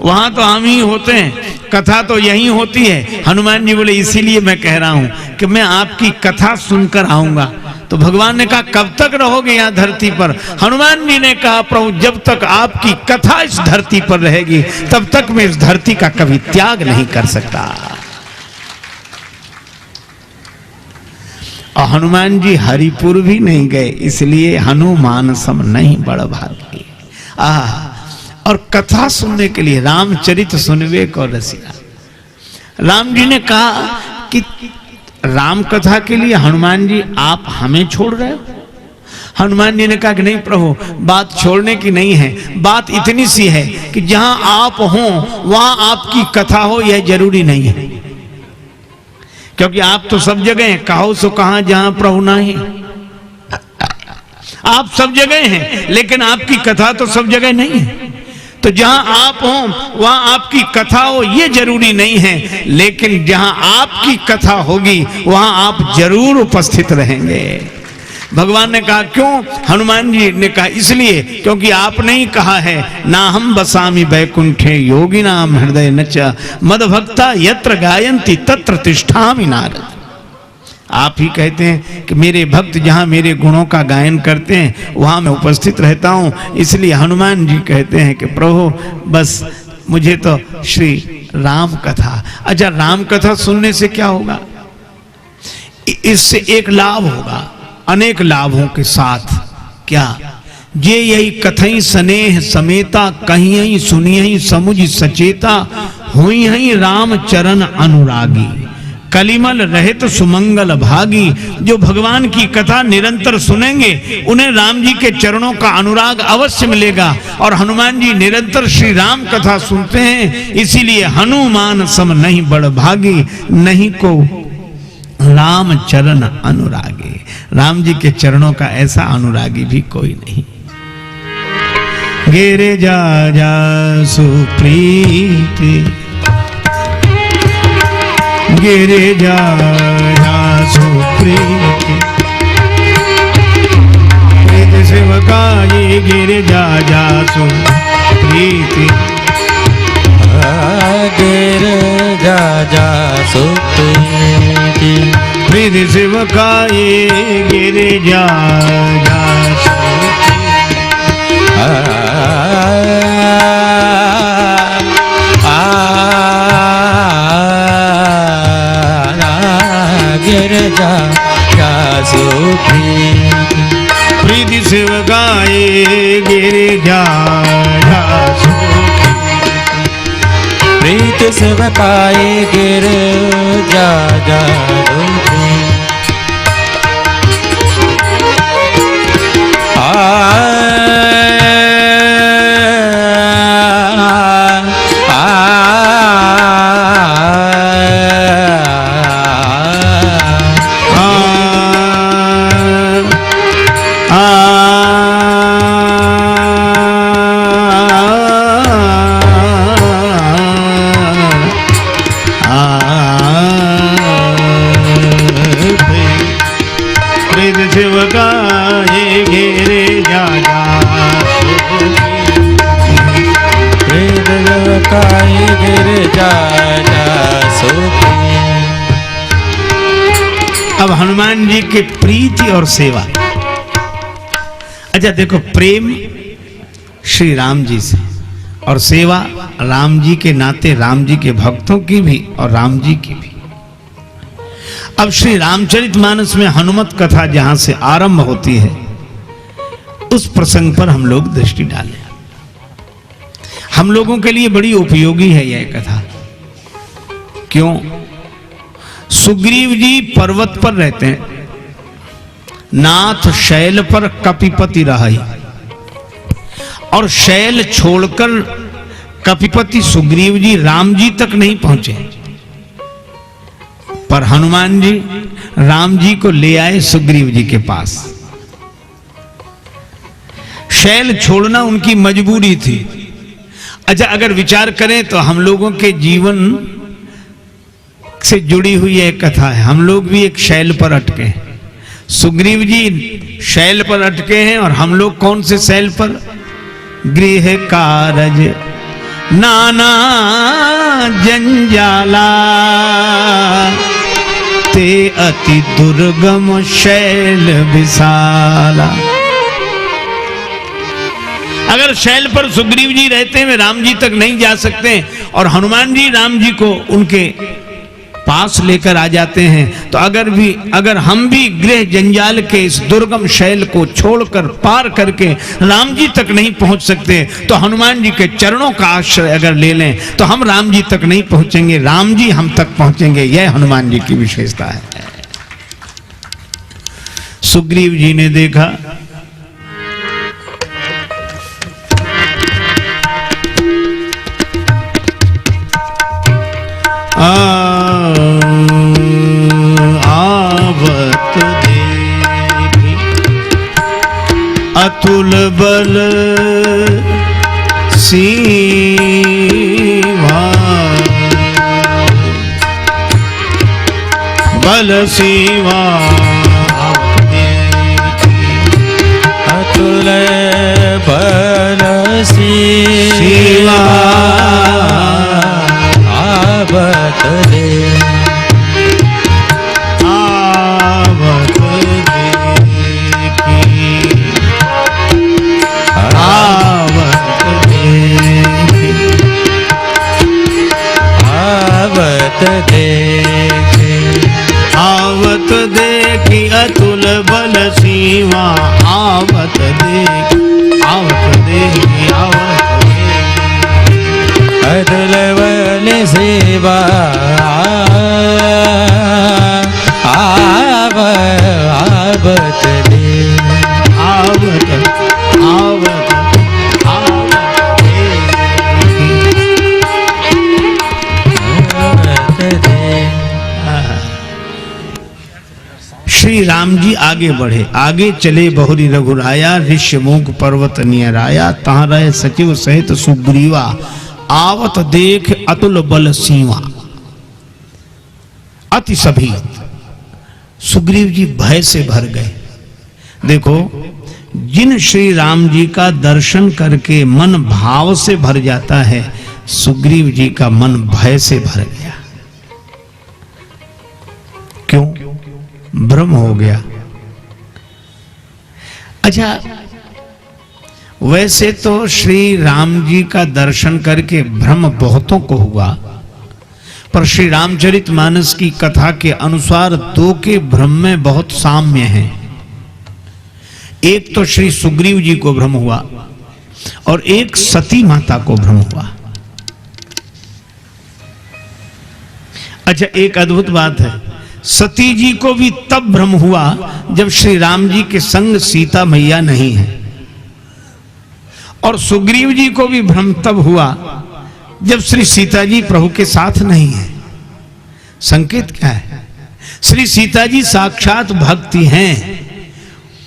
वहां तो हम ही होते हैं, कथा तो यही होती है। हनुमान जी बोले इसीलिए मैं कह रहा हूं कि मैं आपकी कथा सुनकर आऊंगा। तो भगवान ने कहा कब तक रहोगे यहां धरती पर? हनुमान जी ने कहा प्रभु जब तक आपकी कथा इस धरती पर रहेगी तब तक मैं इस धरती का कभी त्याग नहीं कर सकता। और हनुमान जी हरिपुर भी नहीं गए, इसलिए हनुमान सम नहीं बड़ भागी। और कथा सुनने के लिए रामचरित सुनवे को रसिया। राम जी ने कहा कि राम कथा के लिए हनुमान जी आप हमें छोड़ रहे हो? हनुमान जी ने कहा कि नहीं प्रभु, बात छोड़ने की नहीं है, बात इतनी सी है कि जहां आप हो वहां आपकी कथा हो यह जरूरी नहीं है, क्योंकि आप तो सब जगह हैं। कहो सो कहां जहां प्रभु नहीं। आप सब जगह हैं लेकिन आपकी कथा तो सब जगह नहीं है। तो जहां आप हो वहां आपकी कथा हो ये जरूरी नहीं है, लेकिन जहां आपकी कथा होगी वहां आप जरूर उपस्थित रहेंगे। भगवान ने कहा क्यों? हनुमान जी ने कहा इसलिए क्योंकि आपने ही कहा है ना हम बसामी बैकुंठे योगी नाम हृदय नच मद भक्ता यत्र गायंती तत्र तिष्ठामि नारद। आप ही कहते हैं कि मेरे भक्त जहां मेरे गुणों का गायन करते हैं वहां मैं उपस्थित रहता हूं। इसलिए हनुमान जी कहते हैं कि प्रभु बस मुझे तो श्री राम कथा। अच्छा, राम कथा सुनने से क्या होगा? इससे एक लाभ होगा, अनेक लाभों के साथ। क्या? जे यही कथई स्नेह समेता कहीं सुनियहि समुझ सचेता हुई हई राम चरण अनुरागी कलिमल रहित सुमंगल भागी। जो भगवान की कथा निरंतर सुनेंगे उन्हें राम जी के चरणों का अनुराग अवश्य मिलेगा। और हनुमान जी निरंतर श्री राम कथा सुनते हैं, इसीलिए हनुमान सम नहीं बड़ भागी नहीं को राम चरण अनुरागी। राम जी के चरणों का ऐसा अनुरागी भी कोई नहीं। गिरे जा जा सुप्रीति गिरे जा जा सुप्रीति प्रीत सेवकाई गिरे जा जा सुप्रीति गिरे जा जा सुप्रीति प्रीत सेवकाई गिरे जा जा गिर जा जा सुप्रीति प्रीति सेवकाई गिरे जा जा प्रीत सेवकाई गिर जा जा अब हनुमान जी के प्रीति और सेवा। अच्छा देखो, प्रेम श्री राम जी से और सेवा राम जी के नाते, राम जी के भक्तों की भी और राम जी की भी। अब श्री रामचरितमानस में हनुमत कथा जहां से आरंभ होती है, उस प्रसंग पर हम लोग दृष्टि डालें। हम लोगों के लिए बड़ी उपयोगी है यह कथा। क्यों? सुग्रीव जी पर्वत पर रहते हैं, नाथ शैल पर कपिपति रहाई, और शैल छोड़कर कपिपति सुग्रीव जी राम जी तक नहीं पहुंचे, पर हनुमान जी राम जी को ले आए सुग्रीव जी के पास। शैल छोड़ना उनकी मजबूरी थी। अच्छा, अगर विचार करें तो हम लोगों के जीवन से जुड़ी हुई एक कथा है। हम लोग भी एक शैल पर अटके हैं। सुग्रीव जी शैल पर अटके हैं और हम लोग कौन से शैल पर? गृह कारज नाना जंजाला ते अति दुर्गम शैल विशाला। अगर शैल पर सुग्रीव जी रहते हैं, वे राम जी तक नहीं जा सकते, और हनुमान जी राम जी को उनके पास लेकर आ जाते हैं, तो अगर हम भी गृह जंजाल के इस दुर्गम शैल को छोड़कर पार करके राम जी तक नहीं पहुंच सकते, तो हनुमान जी के चरणों का आश्रय अगर ले लें तो हम राम जी तक नहीं पहुंचेंगे, राम जी हम तक पहुंचेंगे। यह हनुमान जी की विशेषता है। सुग्रीव जी ने देखा आवत देखी अतुल बल सीवा, बल सीवा अतुल बल सीवा आवत दे, आवत देखी आवत देखी आवत देखी आवत देखी अतुल बल सीमा, आवत देखी आवत देखी आवत अतुल बल सेवा आवत दे, आवत आवत आवत दे। श्री राम जी आगे बढ़े, आगे चले बहुरी रघुराया, ऋष्यमुख पर्वत नियर आया, तहाँ रहे सचिव सहित सुग्रीवा, आवत देख अतुल बल सीमा। अति सभी सुग्रीव जी भय से भर गए। देखो, जिन श्री राम जी का दर्शन करके मन भाव से भर जाता है, सुग्रीव जी का मन भय से भर गया। क्यों? भ्रम हो गया। अच्छा, वैसे तो श्री राम जी का दर्शन करके भ्रम बहुतों को हुआ, पर श्री रामचरितमानस की कथा के अनुसार दो के भ्रम में बहुत साम्य है। एक तो श्री सुग्रीव जी को भ्रम हुआ और एक सती माता को भ्रम हुआ। अच्छा, एक अद्भुत बात है, सती जी को भी तब भ्रम हुआ जब श्री राम जी के संग सीता मैया नहीं है, और सुग्रीव जी को भी भ्रम तब हुआ जब श्री सीता जी प्रभु के साथ नहीं है। संकेत क्या है? श्री सीता जी साक्षात भक्ति हैं,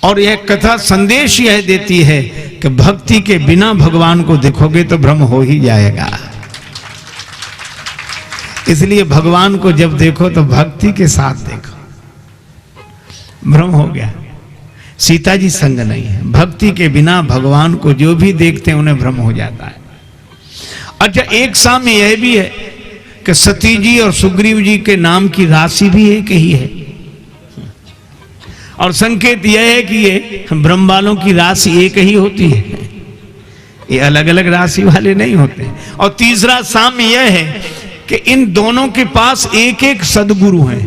और यह कथा संदेश यह देती है कि भक्ति के बिना भगवान को देखोगे तो भ्रम हो ही जाएगा। इसलिए भगवान को जब देखो तो भक्ति के साथ देखो। भ्रम हो गया, सीता जी संग नहीं है। भक्ति के बिना भगवान को जो भी देखते हैं उन्हें भ्रम हो जाता है। अच्छा, एक साम्य यह भी है कि सती जी और सुग्रीव जी के नाम की राशि भी एक ही है, और संकेत यह है कि ये ब्रह्म वालों की राशि एक ही होती है। ये अलग अलग राशि वाले नहीं होते। और तीसरा साम्य यह है कि इन दोनों के पास एक एक सदगुरु हैं।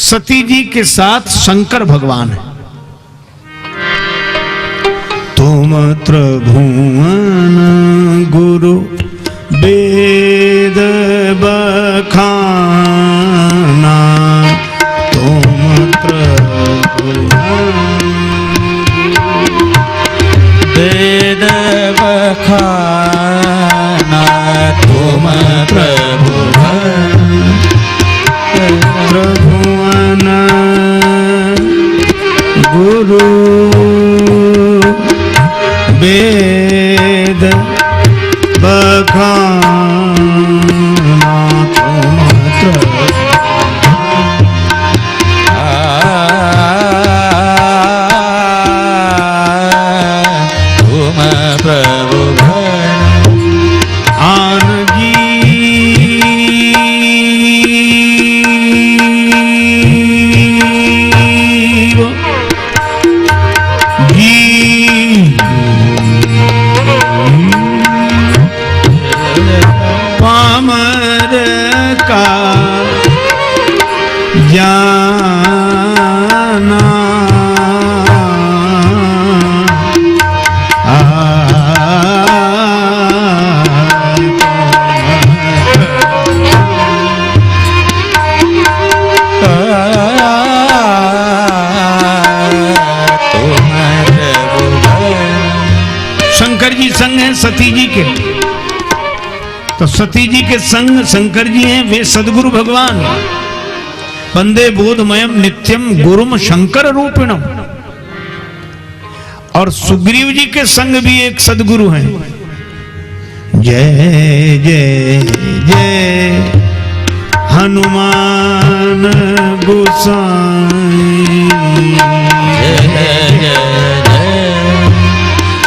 सती जी के साथ शंकर भगवान है। तुम त्रिभुवन गुरु वेद बखाना, तुम वेद बखाना, तुम त्रिभुवन गुरु वेद बखाना, तुम प्रभु पामर का जाना शंकर जी संग हैं सती जी के। तो सती जी के संग शंकर जी हैं, वे सदगुरु भगवान। वंदे बोधमयम नित्यम गुरुम शंकर रूपिणम। और सुग्रीव जी के संग भी एक सदगुरु हैं। जय जय जय हनुमान गोसाई,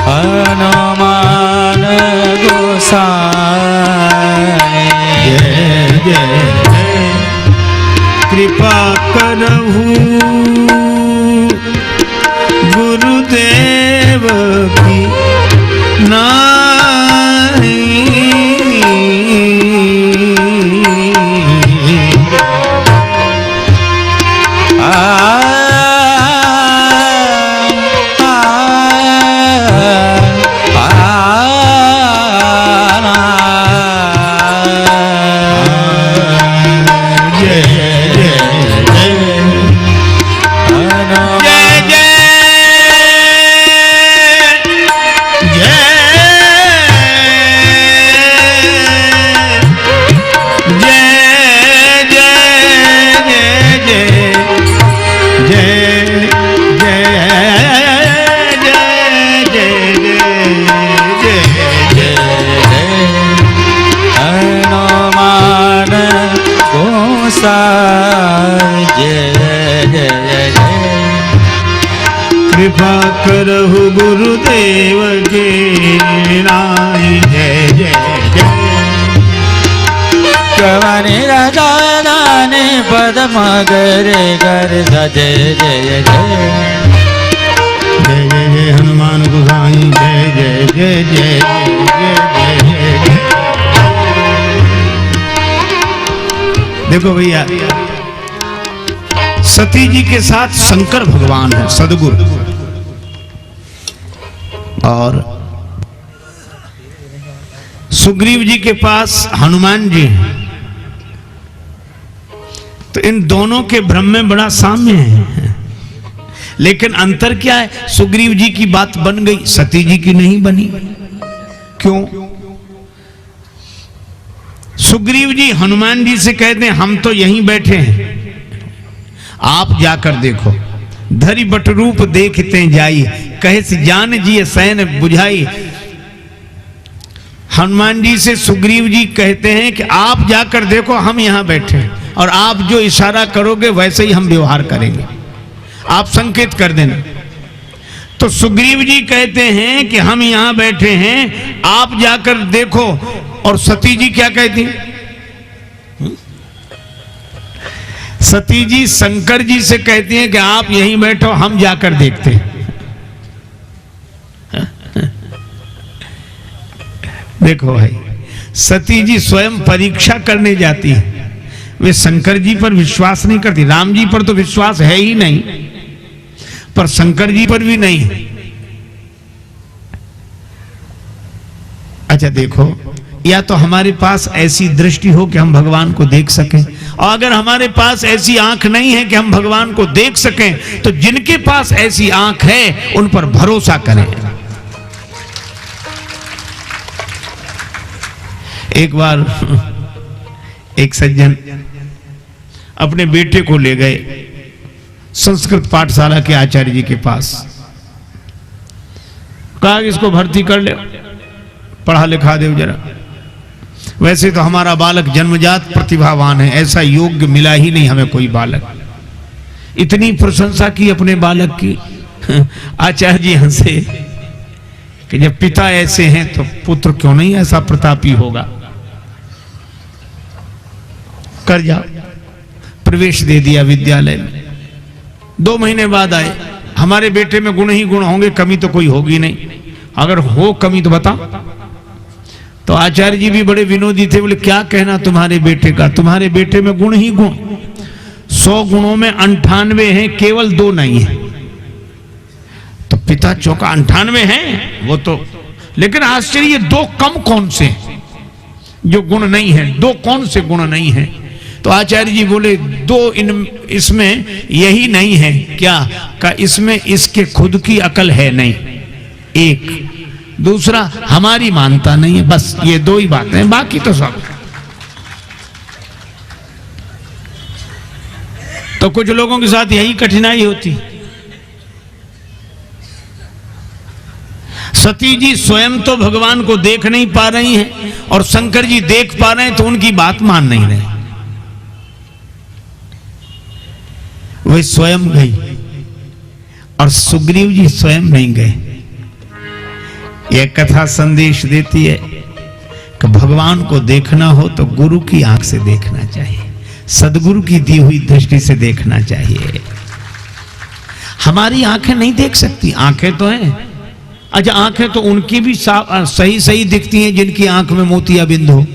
हनुमान गोसाई, जय जय कृपा करहु गुरुदेव की नाई। कृपा करहु गुरुदेव के नाई। जय जय जय कवनि राजाने पद मगरे कर जय जय जय जय जय जय हनुमान गोसाई। जय जय जय जय जय जय जय। देखो भैया, सती जी के साथ शंकर भगवान है सदगुरु, और सुग्रीव जी के पास हनुमान जी हैं। तो इन दोनों के भ्रम में बड़ा साम्य है, लेकिन अंतर क्या है? सुग्रीव जी की बात बन गई, सती जी की नहीं बनी। क्यों? सुग्रीव जी हनुमान जी से कहते हैं हम तो यहीं बैठे हैं, आप जाकर देखो। धरि बट रूप देखते जाई, कहे से जान जी सैन बुझाई। हनुमान जी से सुग्रीव जी कहते हैं कि आप जाकर देखो, हम यहां बैठे हैं, और आप जो इशारा करोगे वैसे ही हम व्यवहार करेंगे, आप संकेत कर देना। तो सुग्रीव जी कहते हैं कि हम यहां बैठे हैं, आप जाकर देखो। और सती जी क्या कहती हैं? सती जी शंकर जी से कहती हैं कि आप यहीं बैठो, हम जाकर देखते हैं। देखो भाई, सती जी स्वयं परीक्षा करने जाती है, वे शंकर जी पर विश्वास नहीं करती। राम जी पर तो विश्वास है ही नहीं, पर शंकर जी पर भी नहीं। अच्छा देखो, या तो हमारे पास ऐसी दृष्टि हो कि हम भगवान को देख सकें, और अगर हमारे पास ऐसी आंख नहीं है कि हम भगवान को देख सकें, तो जिनके पास ऐसी आंख है उन पर भरोसा करें। एक बार एक सज्जन अपने बेटे को ले गए संस्कृत पाठशाला के आचार्य जी के पास, कहा कि इसको भर्ती कर ले, पढ़ा लिखा दे जरा। वैसे तो हमारा बालक जन्मजात प्रतिभावान है, ऐसा योग्य मिला ही नहीं हमें कोई बालक। इतनी प्रशंसा की अपने बालक की। आचार्य जी हंसे कि जब पिता ऐसे हैं तो पुत्र क्यों नहीं ऐसा प्रतापी होगा। कर जाओ, प्रवेश दे दिया विद्यालय में। 2 महीने बाद आए, हमारे बेटे में गुण ही गुण होंगे, कमी तो कोई होगी नहीं, अगर हो कमी तो बता। तो आचार्य जी भी बड़े विनोदी थे, बोले क्या कहना तुम्हारे बेटे का, तुम्हारे बेटे में गुण ही गुण, 100 गुणों में 98 हैं, केवल 2 नहीं है। तो पिता चौंका, 98 हैं वो तो, लेकिन आश्चर्य ये 2 कम कौन से जो गुण नहीं है, 2 कौन से गुण नहीं है। तो आचार्य जी बोले 2 इसमें यही नहीं है क्या, का इसमें इसके खुद की अकल है नहीं, एक, दूसरा हमारी मानता नहीं है, बस ये 2 ही बातें हैं, बाकी तो सब। तो कुछ लोगों के साथ यही कठिनाई होती। सती जी स्वयं तो भगवान को देख नहीं पा रही हैं और शंकर जी देख पा रहे हैं, तो उनकी बात मान नहीं रहे। वे स्वयं गई और सुग्रीव जी स्वयं नहीं गए। यह कथा संदेश देती है कि भगवान को देखना हो तो गुरु की आंख से देखना चाहिए, सदगुरु की दी हुई दृष्टि से देखना चाहिए। हमारी आंखें नहीं देख सकती, आंखें तो हैं। अच्छा, आंखें तो उनकी भी सही सही दिखती हैं जिनकी आंख में मोतियाबिंद हो,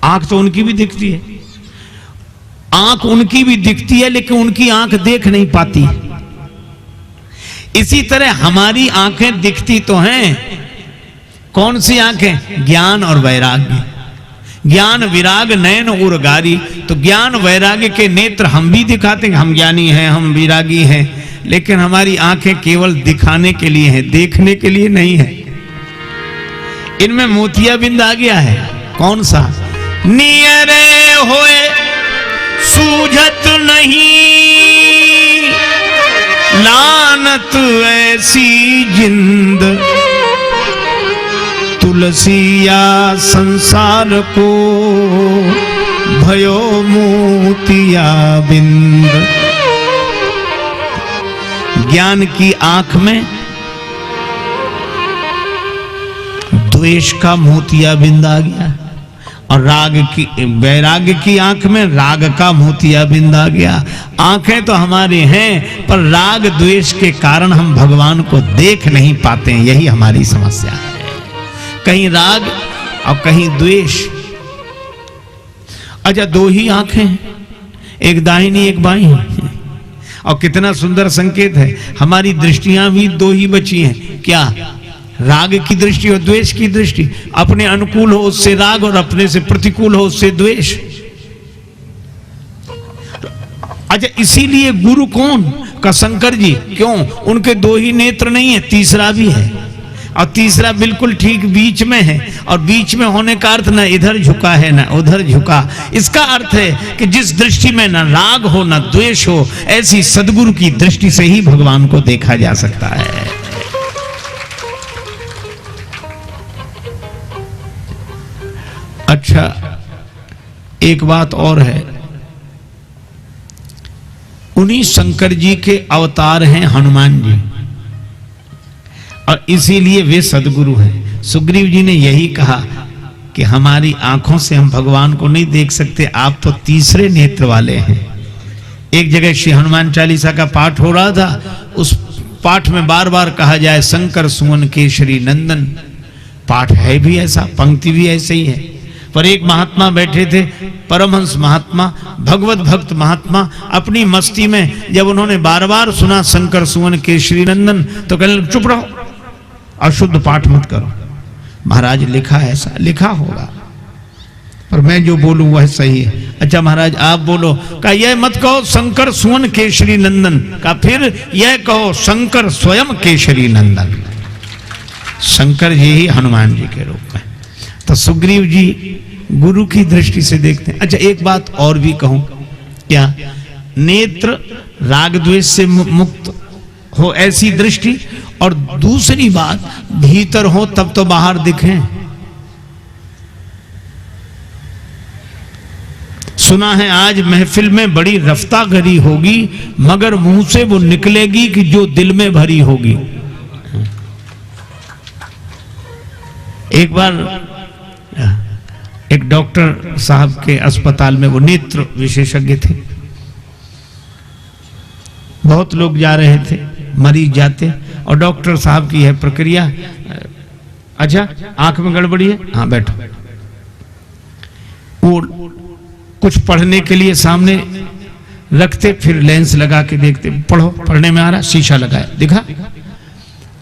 आंख तो उनकी भी दिखती है, आंख उनकी भी दिखती है, लेकिन उनकी आंख देख नहीं पाती। इसी तरह हमारी आंखें दिखती तो हैं, कौन सी आंखें, ज्ञान और वैराग्य, ज्ञान विराग नयन उर्गारी। तो ज्ञान वैराग्य के नेत्र हम भी दिखाते हैं, हम ज्ञानी हैं, हम विरागी हैं, लेकिन हमारी आंखें केवल दिखाने के लिए हैं, देखने के लिए नहीं है। इनमें मोतियाबिंद आ गया है, कौन सा, नियरे होए सूझत नहीं, लानत ऐसी जिंद, तुलसिया संसार को भयो मोतिया बिंद। ज्ञान की आंख में द्वेष का मोतियाबिंद आ गया, और राग की, वैराग्य की आंख में राग का मोतियाबिंद आ गया। आंखें तो हमारे हैं, पर राग द्वेष के कारण हम भगवान को देख नहीं पाते हैं, यही हमारी समस्या है। कहीं राग और कहीं द्वेष। अच्छा, 2 ही आंखें, एक दाहिनी एक बाईं, और कितना सुंदर संकेत है, हमारी दृष्टियां भी 2 ही बची हैं। क्या, राग की दृष्टि और द्वेष की दृष्टि। अपने अनुकूल हो उससे राग, और अपने से प्रतिकूल हो उससे द्वेष। अच्छा, इसीलिए गुरु कौन, का शंकर जी। क्यों, उनके 2 ही नेत्र नहीं है, तीसरा भी है, और तीसरा बिल्कुल ठीक बीच में है। और बीच में होने का अर्थ न इधर झुका है न उधर झुका। इसका अर्थ है कि जिस दृष्टि में न राग हो न द्वेष हो, ऐसी सदगुरु की दृष्टि से ही भगवान को देखा जा सकता है। अच्छा, एक बात और है, उन्हीं शंकर जी के अवतार हैं हनुमान जी, और इसीलिए वे सदगुरु हैं। सुग्रीव जी ने यही कहा कि हमारी आंखों से हम भगवान को नहीं देख सकते, आप तो तीसरे नेत्र वाले हैं। एक जगह श्री हनुमान चालीसा का पाठ हो रहा था, उस पाठ में बार बार कहा जाए शंकर सुमन केशरी नंदन, पाठ है भी ऐसा, पंक्ति भी ऐसे ही है। पर एक महात्मा बैठे थे, परमहंस महात्मा, भगवत भक्त महात्मा, अपनी मस्ती में जब उन्होंने बार बार सुना शंकर सुवन केशरी नंदन, तो कहने लगे चुप रहो, अशुद्ध पाठ मत करो। महाराज लिखा है ऐसा, लिखा होगा, पर मैं जो बोलूं वह सही है। अच्छा महाराज आप बोलो। का यह मत कहो शंकर सुवन केशरी नंदन, का फिर यह कहो शंकर स्वयं केशरी नंदन। शंकर जी ही हनुमान जी के रूप में। तो सुग्रीव जी गुरु की दृष्टि से देखते हैं। अच्छा एक बात और भी कहूं, क्या नेत्र राग द्वेष से मुक्त हो ऐसी दृष्टि, और दूसरी बात भीतर हो तब तो बाहर दिखें। सुना है आज महफिल में बड़ी रफ्तागरी होगी, मगर मुंह से वो निकलेगी कि जो दिल में भरी होगी। एक बार एक डॉक्टर साहब के अस्पताल में, वो नेत्र विशेषज्ञ थे, बहुत लोग जा रहे थे, मरीज जाते, और डॉक्टर साहब की है प्रक्रिया, अच्छा आंख में गड़बड़ी है, हाँ बैठो। वो कुछ पढ़ने के लिए सामने रखते, फिर लेंस लगा के देखते, पढ़ो, पढ़ने में आ रहा, शीशा लगाया, दिखा,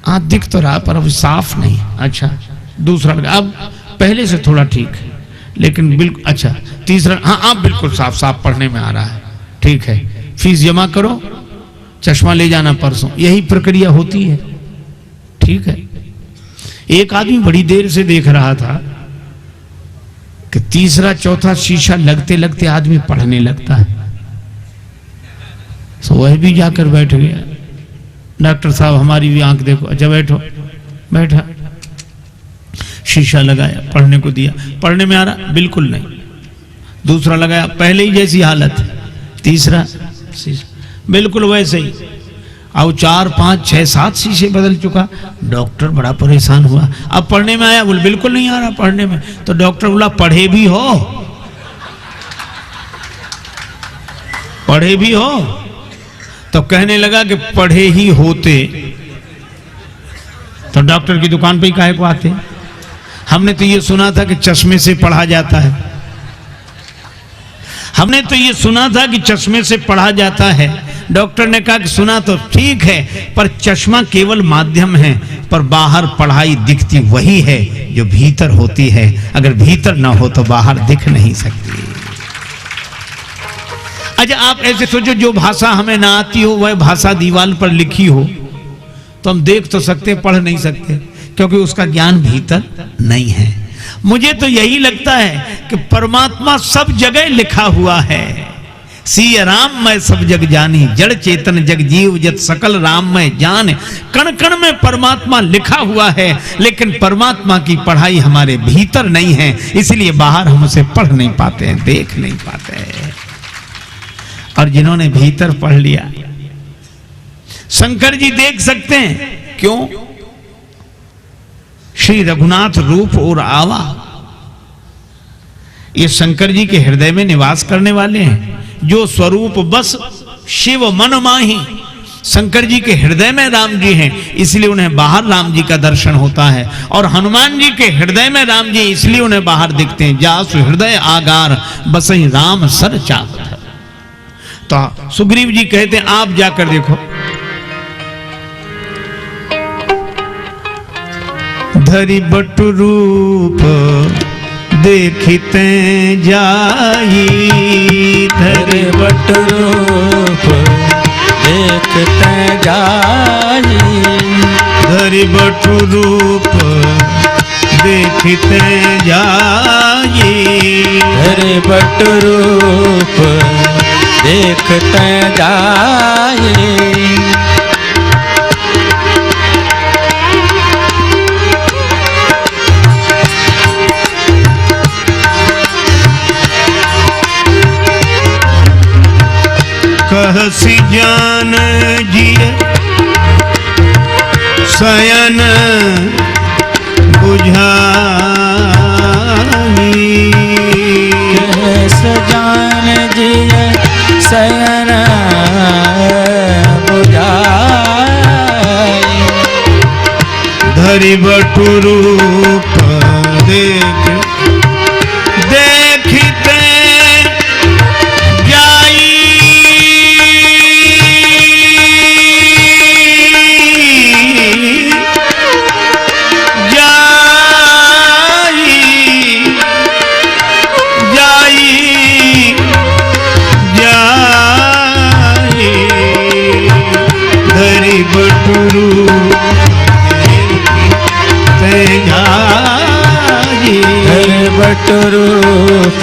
हाँ दिख तो रहा पर अब साफ नहीं, अच्छा दूसरा लगा, अब पहले से थोड़ा ठीक है लेकिन बिल्कुल, अच्छा तीसरा, हाँ आप बिल्कुल साफ साफ पढ़ने में आ रहा है, ठीक है, फीस जमा करो, चश्मा ले जाना परसों। यही प्रक्रिया होती है, ठीक है। एक आदमी बड़ी देर से देख रहा था कि तीसरा चौथा शीशा लगते लगते आदमी पढ़ने लगता है, तो वह भी जाकर बैठ गया। डॉक्टर साहब हमारी भी आंख देखो, अच्छा बैठो, बैठा, शीशा लगाया, पढ़ने को दिया, पढ़ने में आ रहा, बिल्कुल नहीं, दूसरा लगाया, पहले ही जैसी हालत, तीसरा बिल्कुल वैसे ही, अब 4 5 6 7 शीशे बदल चुका। डॉक्टर बड़ा परेशान हुआ, अब पढ़ने में आया, बोल बिल्कुल नहीं आ रहा पढ़ने में। तो डॉक्टर बोला पढ़े भी हो, पढ़े भी हो, तो कहने लगा कि पढ़े ही होते तो डॉक्टर की दुकान पे ही काहे को आते। हमने तो ये सुना था कि चश्मे से पढ़ा जाता है, हमने तो ये सुना था कि चश्मे से पढ़ा जाता है। डॉक्टर ने कहा कि सुना तो ठीक है, पर चश्मा केवल माध्यम है, पर बाहर पढ़ाई दिखती वही है जो भीतर होती है। अगर भीतर ना हो तो बाहर दिख नहीं सकती। अच्छा आप ऐसे सोचो, जो भाषा हमें ना आती हो वह भाषा दीवार पर लिखी हो तो हम देख तो सकते, पढ़ नहीं सकते, क्योंकि उसका ज्ञान भीतर नहीं है। मुझे तो यही लगता है कि परमात्मा सब जगह लिखा हुआ है। सिय राम मैं सब जग जानी, जड़ चेतन जग जीव जत सकल राम मैं जान। कण कण में परमात्मा लिखा हुआ है, लेकिन परमात्मा की पढ़ाई हमारे भीतर नहीं है, इसलिए बाहर हम उसे पढ़ नहीं पाते हैं, देख नहीं पाते हैं। और जिन्होंने भीतर पढ़ लिया, शंकर जी देख सकते हैं, क्यों? श्री रघुनाथ रूप और आवा, ये शंकर जी के हृदय में निवास करने वाले हैं। जो स्वरूप बस शिव मन माही, शंकर जी के हृदय में राम जी हैं, इसलिए उन्हें बाहर राम जी का दर्शन होता है। और हनुमान जी के हृदय में राम जी, इसलिए उन्हें बाहर दिखते हैं। जासु हृदय आगार बसई राम सर चाहत। तो सुग्रीव जी कहते हैं आप जाकर देखो। धरि बटु रूप देखते जाई, धरि बटु रूप देखते जाई, धरि बटु रूप देखते जाई, धरि बटु रूप देखते जाई। कहसी जान जिय शयन बुझाई, कहस जान जिय शयन बुझाई, धरि बटु रूप रूप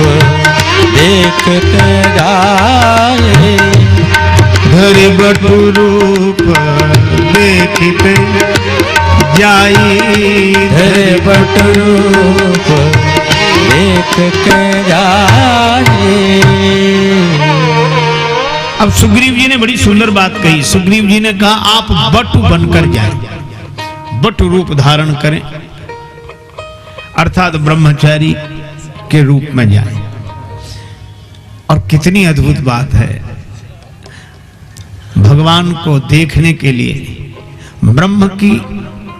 देखते जाए। धरि बटु रूप देखते जाई। धरि बटु रूप देखते जाए। अब सुग्रीव जी ने बड़ी सुंदर बात कही। सुग्रीव जी ने कहा आप बटु बनकर जाए, बटु रूप धारण करें, अर्थात ब्रह्मचारी के रूप में जाए। और कितनी अद्भुत बात है, भगवान को देखने के लिए, ब्रह्म की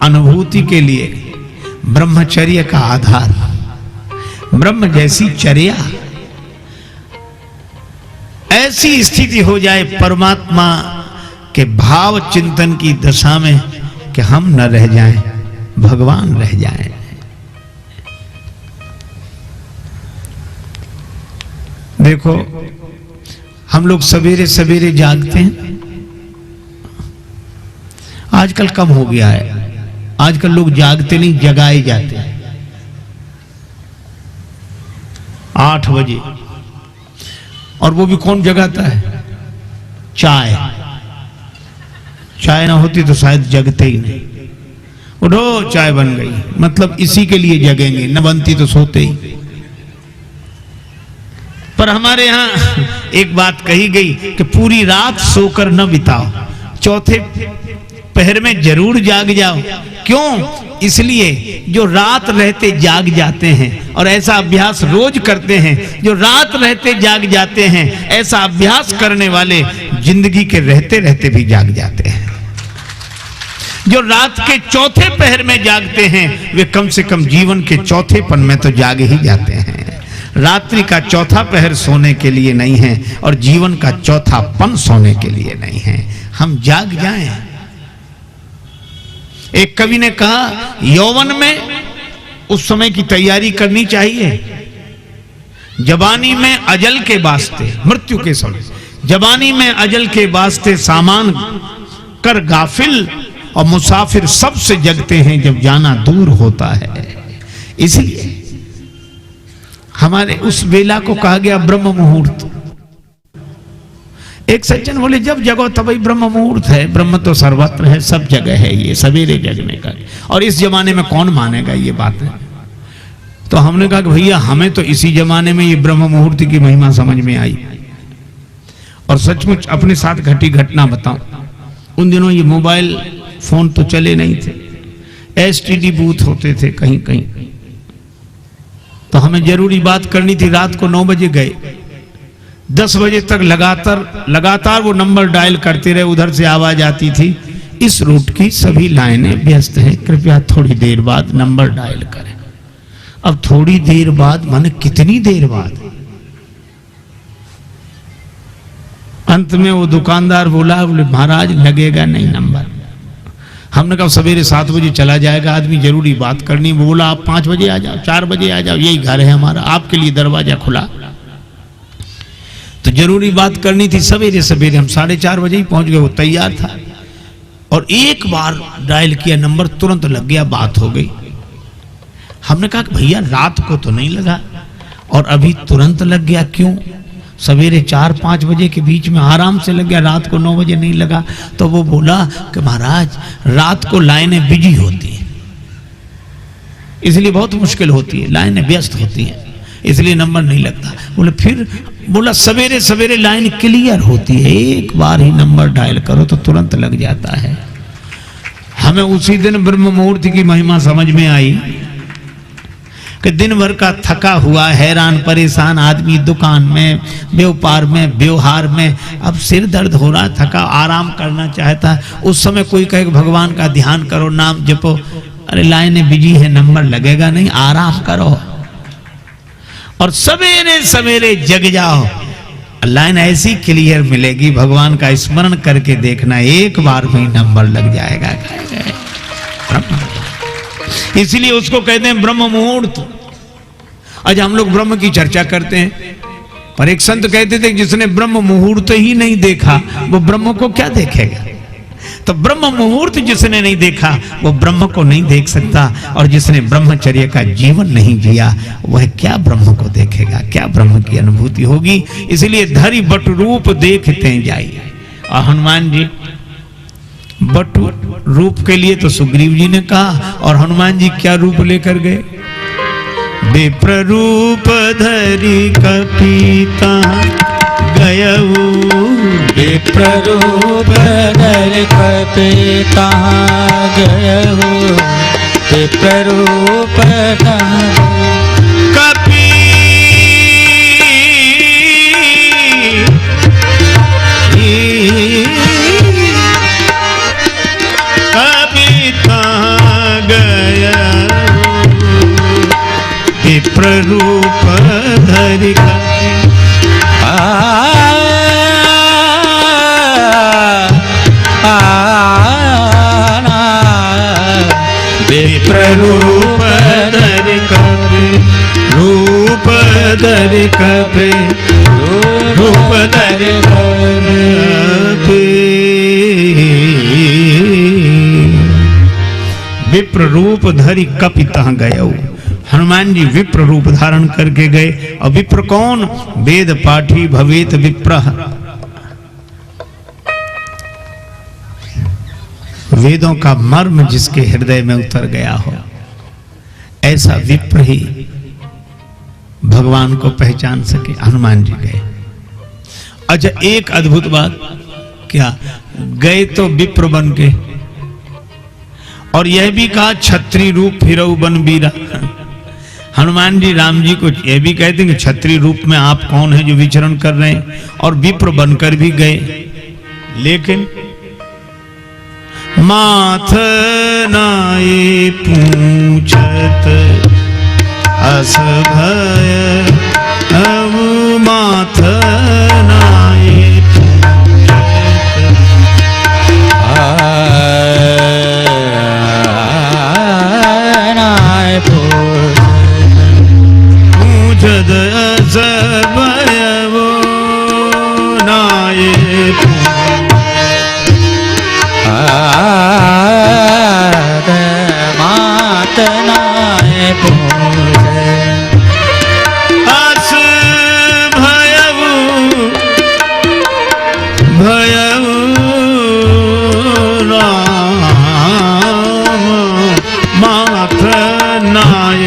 अनुभूति के लिए ब्रह्मचर्य का आधार, ब्रह्म जैसी चर्या, ऐसी स्थिति हो जाए परमात्मा के भाव चिंतन की दशा में कि हम न रह जाएं, भगवान रह जाएं। देखो हम लोग सवेरे सवेरे जागते हैं, आजकल कम हो गया है। आजकल लोग जागते नहीं, जगाए जाते हैं। 8 बजे, और वो भी कौन जगाता है? चाय। चाय ना होती तो शायद जगते ही नहीं। उठो चाय बन गई, मतलब इसी के लिए जगेंगे, न बनती तो सोते ही। पर हमारे यहां एक बात कही गई कि पूरी रात सोकर न बिताओ, चौथे पहर में जरूर जाग जाओ। क्यों? इसलिए जो रात रहते जाग जाते हैं, और ऐसा अभ्यास रोज करते हैं, जो रात रहते जाग जाते हैं, ऐसा अभ्यास करने वाले जिंदगी के रहते रहते भी जाग जाते हैं। जो रात के चौथे पहर में जागते हैं वे कम से कम जीवन के चौथेपन में तो जाग ही जाते हैं। रात्रि का चौथा पहर सोने के लिए नहीं है, और जीवन का चौथापन सोने के लिए नहीं है। हम जाग जाएं। एक कवि ने कहा यौवन में उस समय की तैयारी करनी चाहिए, जवानी में अजल के वास्ते, मृत्यु के समय जवानी में अजल के वास्ते सामान कर गाफिल, और मुसाफिर सबसे जगते हैं जब जाना दूर होता है। इसलिए हमारे उस वेला को कहा गया ब्रह्म मुहूर्त। एक सज्जन बोले जब जगो तभी ब्रह्म मुहूर्त है। ब्रह्म तो सर्वत्र है, सब जगह है, ये सवेरे जगने का। और इस जमाने में कौन मानेगा ये बात है? तो हमने कहा कि भैया हमें तो इसी जमाने में ये ब्रह्म मुहूर्त की महिमा समझ में आई। और सचमुच अपने साथ घटी घटना बताऊं, उन दिनों ये मोबाइल फोन तो चले नहीं थे, एसटीडी बूथ होते थे कहीं कहीं। तो हमें जरूरी बात करनी थी, रात को 9 बजे गए, 10 बजे तक लगातार वो नंबर डायल करते रहे। उधर से आवाज आती थी इस रूट की सभी लाइनें व्यस्त हैं, कृपया थोड़ी देर बाद नंबर डायल करें। अब थोड़ी देर बाद माने कितनी देर बाद? अंत में वो दुकानदार बोले महाराज लगेगा नहीं नंबर। हमने कहा सवेरे 7 बजे चला जाएगा आदमी, जरूरी बात करनी। वो बोला आप 5 बजे आ जाओ, 4 बजे आ जाओ, यही घर है हमारा, आपके लिए दरवाजा खुला। तो जरूरी बात करनी थी। सवेरे सवेरे हम 4:30 बजे ही पहुंच गए। वो तैयार था और एक बार डायल किया नंबर, तुरंत लग गया, बात हो गई। हमने कहा कि भैया रात को तो नहीं लगा और अभी तुरंत लग गया, क्यों? सवेरे 4-5 बजे के बीच में आराम से लग गया, रात को 9 बजे नहीं लगा। तो वो बोला कि महाराज रात को लाइनें बिजी होती हैं, इसलिए बहुत मुश्किल होती है, लाइनें व्यस्त होती हैं, इसलिए नंबर नहीं लगता। बोले फिर? बोला सवेरे सवेरे लाइन क्लियर होती है, एक बार ही नंबर डायल करो तो तुरंत लग जाता है। हमें उसी दिन ब्रह्म मुहूर्त की महिमा समझ में आई कि दिन भर का थका हुआ हैरान परेशान आदमी दुकान में, व्यापार में, व्यवहार में, अब सिर दर्द हो रहा, थका, आराम करना चाहता है। उस समय कोई कहे भगवान का ध्यान करो, नाम जपो, अरे लाइनें बिजी है, नंबर लगेगा नहीं, आराम करो और सवेरे सवेरे जग जाओ, लाइन ऐसी क्लियर मिलेगी। भगवान का स्मरण करके देखना, एक बार में नंबर लग जाएगा। इसलिए उसको कहते हैं ब्रह्म मुहूर्त। आज हम लोग ब्रह्म की चर्चा करते हैं, पर एक संत कहते थे जिसने ब्रह्म मुहूर्त ही नहीं देखा वो ब्रह्म को क्या देखेगा। तो ब्रह्म मुहूर्त जिसने नहीं देखा वो ब्रह्म को नहीं देख सकता, और जिसने ब्रह्मचर्य का जीवन नहीं जिया वह क्या ब्रह्म को देखेगा, क्या ब्रह्म की अनुभूति होगी। इसलिए धरि बट रूप देखते जाइए। और हनुमान जी बट रूप के लिए तो सुग्रीव जी ने कहा, और हनुमान जी क्या रूप लेकर गए? विप्र रूप धरि कपीता गयऊ, विप्र रूप धरि कपीता गयऊ, विप्र रूप कपी कपीता गयऊ, विप्र रूप धरि विप्र रूप धरि कपि, रूप धरि कपि, रूप धरि कपि, विप्र रूप धरि कपितः गयऊ। हनुमान जी विप्र रूप धारण करके गए। और विप्र कौन? वेद पाठी भवेत विप्रः, वेदों का मर्म जिसके हृदय में उतर गया हो, ऐसा विप्र ही भगवान को पहचान सके। हनुमान जी गए। अच्छा, एक अद्भुत बात, क्या गए तो विप्र बन के, और यह भी कहा क्षत्रिय रूप फिरऊ बन बीरा। हनुमान जी राम जी को यह भी कहते हैं कि क्षत्रिय रूप में आप कौन है जो विचरण कर रहे हैं, और विप्र बनकर भी गए। लेकिन माथ नाये पूछत अस भय, अब माथ नाये पूछत पूछत अस भय, वो नाये मात नाय पूछे, अस भयऊ भयऊ राम, माथ नाय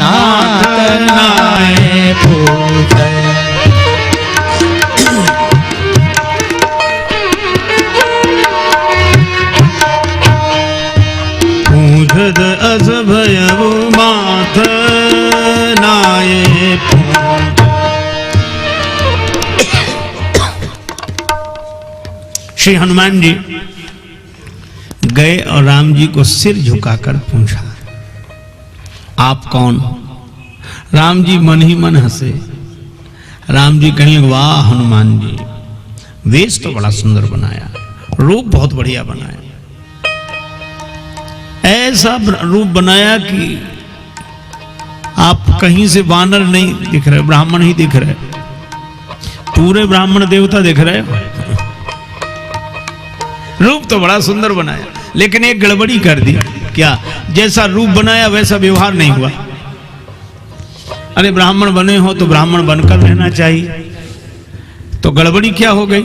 नाथ नाय पूछे। पूछत अस भयऊ माथ नाये पूछ। श्री हनुमान जी गए और राम जी को सिर झुकाकर पूछा, आप कौन? राम जी मन ही मन हंसे। राम जी कहने लगे, वाह हनुमान जी, वेश तो बड़ा सुंदर बनाया, रूप बहुत बढ़िया बनाया, ऐसा रूप बनाया कि आप कहीं से वानर नहीं दिख रहे, ब्राह्मण ही दिख रहे, पूरे ब्राह्मण देवता दिख रहे। रूप तो बड़ा सुंदर बनाया, लेकिन एक गड़बड़ी कर दी। क्या? जैसा रूप बनाया वैसा व्यवहार नहीं हुआ। अरे ब्राह्मण बने हो तो ब्राह्मण बनकर रहना चाहिए, तो गड़बड़ी क्या हो गई?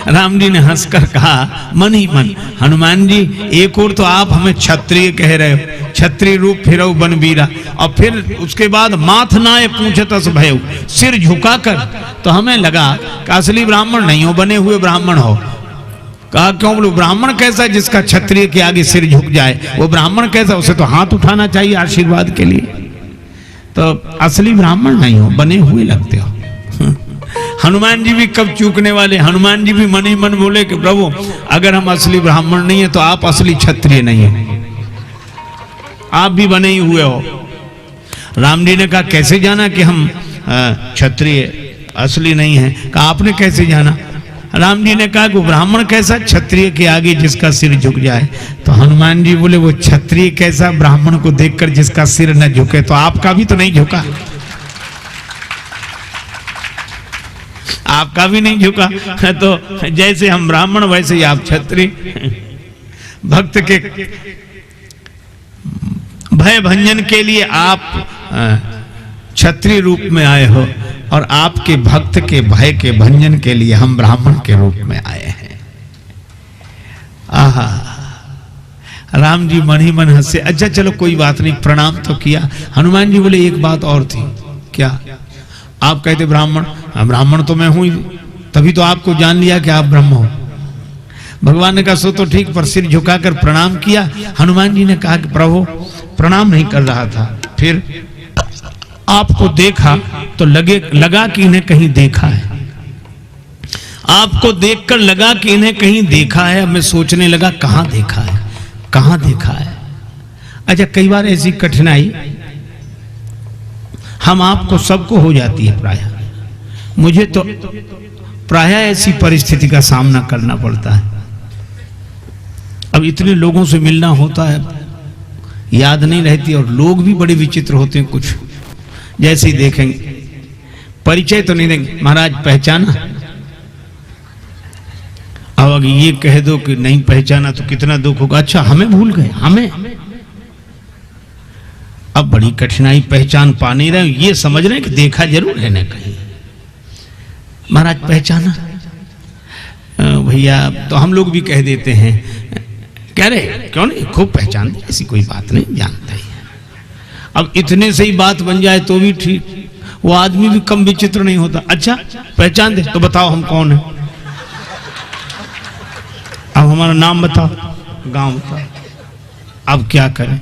राम जी ने हंसकर कहा मन ही मन, हनुमान जी एक और तो आप हमें क्षत्रिय कह रहे हो, क्षत्रिय रूप फिरऊ बन बीरा, और फिर उसके बाद माथ नाय पूछतस भयऊ, सिर झुकाकर, तो हमें लगा कि असली ब्राह्मण नहीं हो, बने हुए ब्राह्मण हो। कहा क्यों? बोलो ब्राह्मण कैसा जिसका क्षत्रिय के आगे सिर झुक जाए, वो ब्राह्मण कैसा? उसे तो हाथ उठाना चाहिए आशीर्वाद के लिए। तो असली ब्राह्मण नहीं हो, बने हुए लगते हो। हनुमान जी भी कब चूकने वाले, हनुमान जी भी मन ही मन बोले कि प्रभु अगर हम असली ब्राह्मण नहीं है तो आप असली क्षत्रिय नहीं है, आप भी बने ही हुए हो। राम जी ने कहा कैसे जाना कि हम क्षत्रिय असली नहीं है? कहा आपने कैसे जाना? राम जी ने कहा कि ब्राह्मण कैसा क्षत्रिय के आगे जिसका सिर झुक जाए? तो हनुमान जी बोले वो क्षत्रिय कैसा ब्राह्मण को देखकर जिसका सिर न झुके? तो आपका भी तो नहीं झुका। आपका भी नहीं झुका। तो जैसे हम ब्राह्मण वैसे ही आप क्षत्रिय। भक्त के भय भंजन के लिए आप क्षत्रिय रूप में आए हो, और आपके भक्त के भय के भंजन के लिए हम ब्राह्मण के रूप में आए हैं। आहा, राम जी मन ही मन हंसे। अच्छा चलो कोई बात नहीं, प्रणाम तो किया। हनुमान जी बोले एक बात और थी। क्या? आप कहते ब्राह्मण, ब्राह्मण तो मैं हूं ही, तभी तो आपको जान लिया कि आप ब्रह्म हो। भगवान ने कहा सो तो ठीक, पर सिर झुकाकर प्रणाम किया। हनुमान जी ने कहा कि प्रभु प्रणाम नहीं कर रहा था, फिर आपको देखा तो लगा कि इन्हें कहीं देखा है। आपको देखकर लगा कि इन्हें कहीं देखा है। अब मैं सोचने लगा कहां देखा है, कहां देखा है। अच्छा कई बार ऐसी कठिनाई हम आपको सबको हो जाती है, प्रायः मुझे तो प्रायः ऐसी परिस्थिति का सामना करना पड़ता है। अब इतने लोगों से मिलना होता है, याद नहीं रहती, और लोग भी बड़े विचित्र होते हैं। कुछ जैसे ही देखेंगे परिचय तो नहीं देंगे, महाराज पहचाना। अब अगर ये कह दो कि नहीं पहचाना तो कितना दुख होगा। अच्छा हमें भूल गए, हमें। अब बड़ी कठिनाई, पहचान पा नहीं रहे, ये समझ रहे कि देखा जरूर है ना कहीं। महाराज पहचाना भैया, तो हम लोग भी कह देते हैं, कह रहे क्यों नहीं, खूब पहचान, ऐसी कोई बात नहीं, जानता ही है। अब इतने से ही बात बन जाए तो भी ठीक, वो आदमी भी कम विचित्र नहीं होता। अच्छा पहचान दे तो बताओ हम कौन है, अब हमारा नाम बताओ, गांव बताओ। अब क्या करें,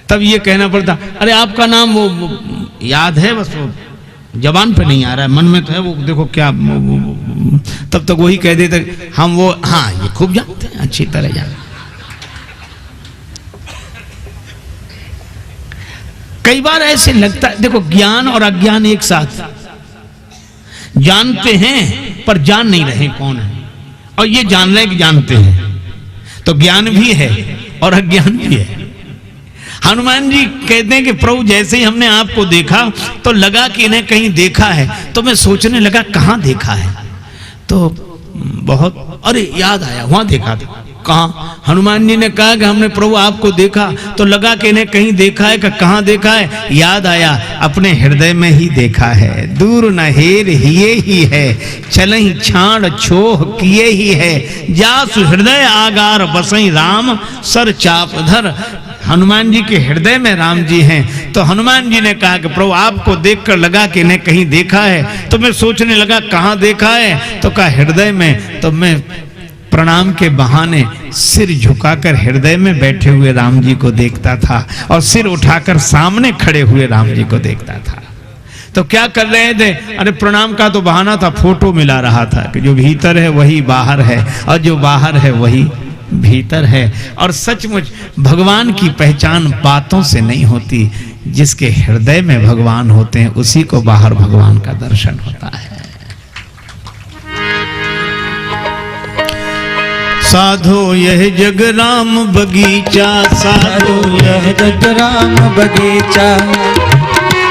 तब ये कहना पड़ता अरे आपका नाम वो याद है, बस वो जबान पे नहीं आ रहा है, मन में तो है, वो देखो क्या। तब तक वही कह देते हम वो, हाँ ये खूब जानते हैं, अच्छी तरह जानते। कई बार ऐसे लगता है, देखो ज्ञान और अज्ञान एक साथ, जानते हैं पर जान नहीं रहे कौन है, और ये जान रहे कि जानते हैं, तो ज्ञान भी है और अज्ञान भी है। हनुमान जी कहते हैं कि प्रभु जैसे ही हमने आपको देखा तो लगा कि इन्हें कहीं देखा है, तो मैं सोचने लगा कहां देखा है, तो बहुत, अरे याद आया वहां देखा था। कहां? हनुमान जी ने कहा कि हमने प्रभु आपको देखा तो लगा कि इन्हें कहीं देखा है। कहां देखा है? याद आया, अपने हृदय में ही देखा है। दूर न हेर हिये ही है, चलहि छाड़ छोह किए ही है, जासु हृदय आगार बसई राम, सर चाप धर। हनुमान जी के हृदय में राम जी हैं। तो हनुमान जी ने कहा कि प्रभु आपको देखकर लगा कि इन्हें कहीं देखा है, तो मैं सोचने लगा कहां देखा है, तो कहा हृदय में। तो मैं प्रणाम के बहाने सिर झुकाकर हृदय में बैठे हुए राम जी को देखता था, और सिर उठाकर सामने खड़े हुए राम जी को देखता था। तो क्या कर रहे थे? अरे प्रणाम का तो बहाना था, फोटो मिला रहा था कि जो भीतर है वही बाहर है, और जो बाहर है वही भीतर है। और सचमुच भगवान की पहचान बातों से नहीं होती, जिसके हृदय में भगवान होते हैं उसी को बाहर भगवान का दर्शन होता है। साधो यह जग राम बगीचा, साधो यह जग राम बगीचा,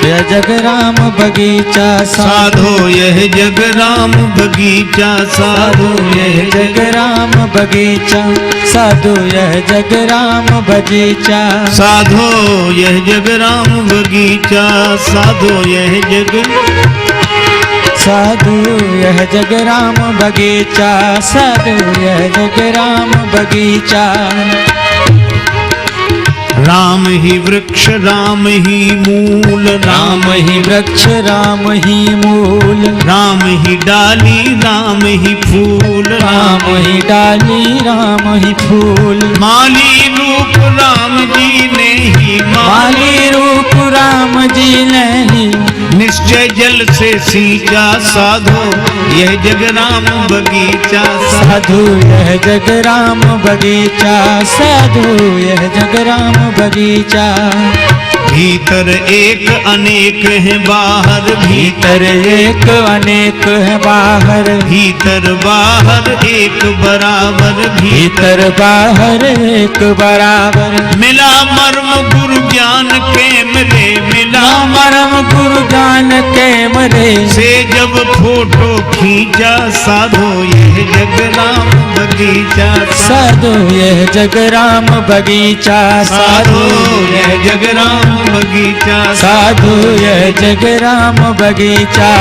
यह जग राम बगीचा, साधो यह जग राम बगीचा, साधो यह जग राम बगीचा, साधु यह जग राम बगीचा, साधो यह जग राम बगीचा, साधो यह जग, साधु यह जग राम बगीचा, साधु यह जग राम बगीचा। राम ही वृक्ष राम ही मूल, राम ही वृक्ष राम ही मूल, राम ही डाली राम ही फूल, राम ही डाली राम ही फूल। माली रूप राम जी ने ही, माली रूप राम जी ने ही, निश्चय जल से सींचा, साधो यह जग राम बगीचा, साधु यह जग राम बगीचा, साधु यह जग राम बगीचा। भीतर एक अनेक है बाहर भीतर एक अनेक है बाहर भीतर बाहर एक बराबर भीतर बाहर एक बराबर मिला मर्म गुरु ज्ञान के मरे मिला मरम गुरु ज्ञान के मरे से जब फोटो खींचा साधो यह जगराम बगीचा साधु यह जगराम बगीचा साधो यह जगराम बगीचा साधु यह जगराम बगीचा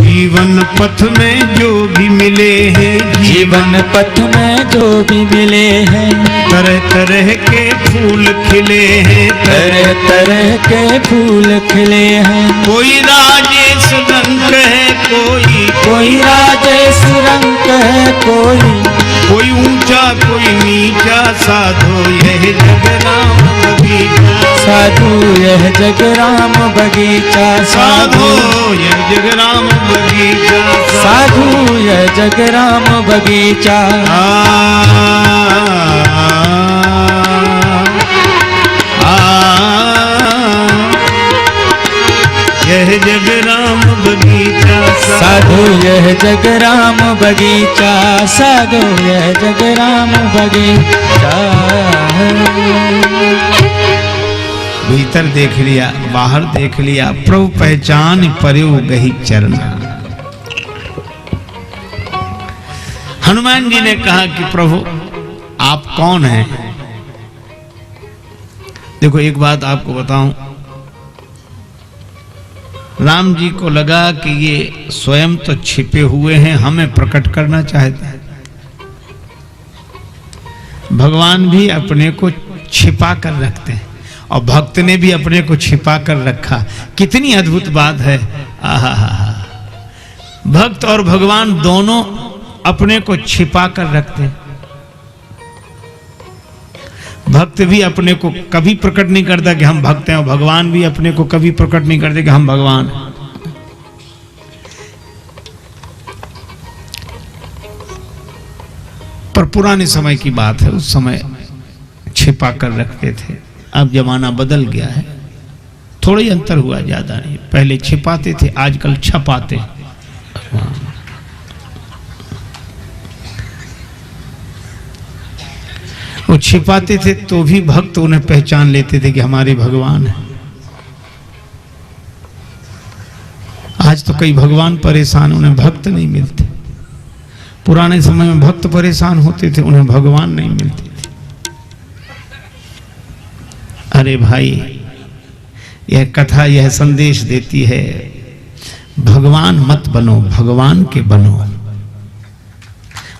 जीवन पथ में जो भी मिले हैं जीवन पथ में जो भी मिले हैं तरह तरह के फूल खिले हैं तरह तरह के फूल खिले हैं कोई राजेश रंग है कोई राजेश रंग है कोई ऊंचा कोई नीचा साधो यह जगराम बगीचा साधु यह जगराम बगीचा साधो यह जगराम बगीचा साधु यह जगराम बगीचा यह जगराम बगीचा साधु यह जगराम बगीचा साधु यह जगराम बगीचा भीतर देख लिया बाहर देख लिया प्रभु पहचान पर्यो गही चरना। हनुमान जी ने कहा कि प्रभु आप कौन हैं। देखो एक बात आपको बताऊं, राम जी को लगा कि ये स्वयं तो छिपे हुए हैं, हमें प्रकट करना चाहते हैं। भगवान भी अपने को छिपा कर रखते हैं और भक्त ने भी अपने को छिपा कर रखा। कितनी अद्भुत बात है। आहा, भक्त और भगवान दोनों अपने को छिपा कर रखते हैं। भक्त भी अपने को कभी प्रकट नहीं करता कि हम भक्त हैं और भगवान भी अपने को कभी प्रकट नहीं करते कि हम भगवान हैं। पर पुराने समय की बात है, उस समय छिपा कर रखते थे। अब जमाना बदल गया है, थोड़ा ही अंतर हुआ, ज्यादा नहीं। पहले छिपाते थे, आजकल छपाते। वो छिपाते थे तो भी भक्त उन्हें पहचान लेते थे कि हमारे भगवान है। आज तो कई भगवान परेशान, उन्हें भक्त नहीं मिलते। पुराने समय में भक्त परेशान होते थे, उन्हें भगवान नहीं मिलते थे। अरे भाई, यह कथा यह संदेश देती है, भगवान मत बनो, भगवान के बनो।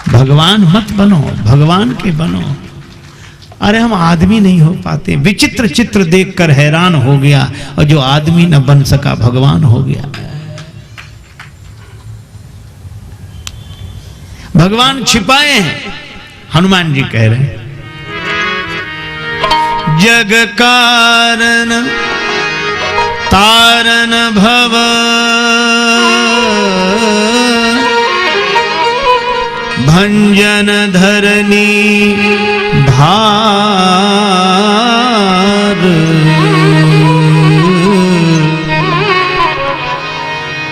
भगवान मत बनो, भगवान के बनो। अरे हम आदमी नहीं हो पाते। विचित्र चित्र देखकर हैरान हो गया, और जो आदमी न बन सका भगवान हो गया। भगवान छिपाए हैं, हनुमान जी कह रहे हैं। जग कारण तारन भव भंजन धरनी भार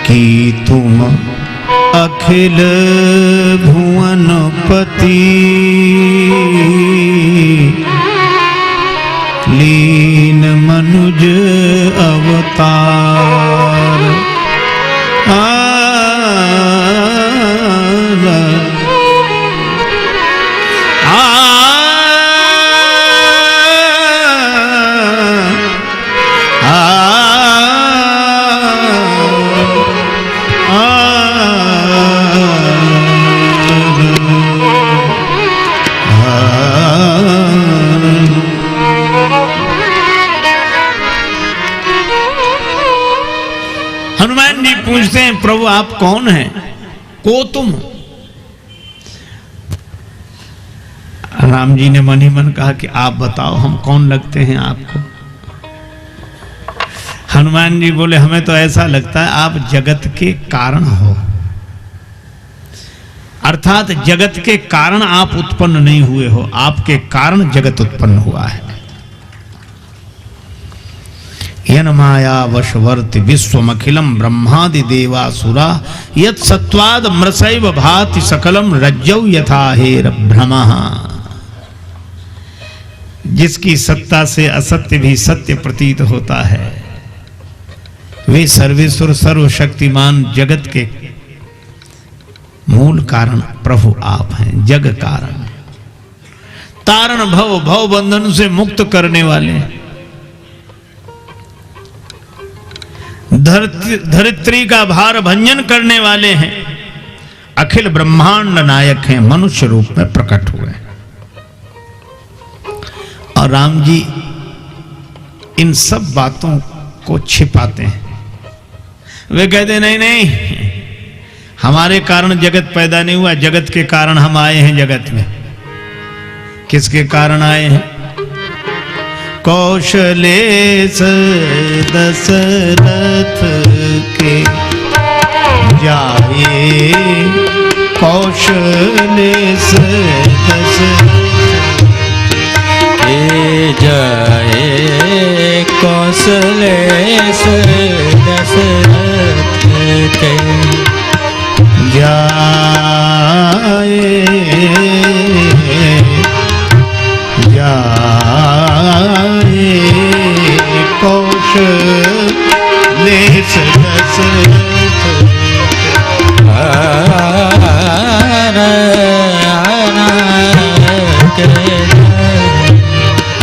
कि तुम अखिल भुवन पति लीन मनुज अवतार। हनुमान जी पूछते हैं, प्रभु आप कौन हैं? को तुम? राम जी ने मन ही मन कहा कि आप बताओ हम कौन लगते हैं आपको। हनुमान जी बोले हमें तो ऐसा लगता है आप जगत के कारण हो, अर्थात जगत के कारण आप उत्पन्न नहीं हुए हो, आपके कारण जगत उत्पन्न हुआ है। यन माया वशवर्ति विश्वमखिलम ब्रह्मादि देवासुरा यत् सत्वाद मृषैव भाति सकलम रज्जौ यथा हेर भ्रमः। जिसकी सत्ता से असत्य भी सत्य प्रतीत होता है, वे सर्वेश्वर सर्वशक्तिमान जगत के मूल कारण प्रभु आप हैं, जग कारण, तारण भव, भव बंधन से मुक्त करने वाले, धरित्री का भार भंजन करने वाले हैं, अखिल ब्रह्मांड नायक हैं, मनुष्य रूप में प्रकट हुए। और राम जी इन सब बातों को छिपाते हैं। वे कहते नहीं नहीं, हमारे कारण जगत पैदा नहीं हुआ, जगत के कारण हम आए हैं जगत में। किसके कारण आए हैं? कौशलेश दशरथ के जाए, कौशलेश दशरथ के जाए, कौशलेश दशरथ के जाए, जाए कौशलेश दशरथ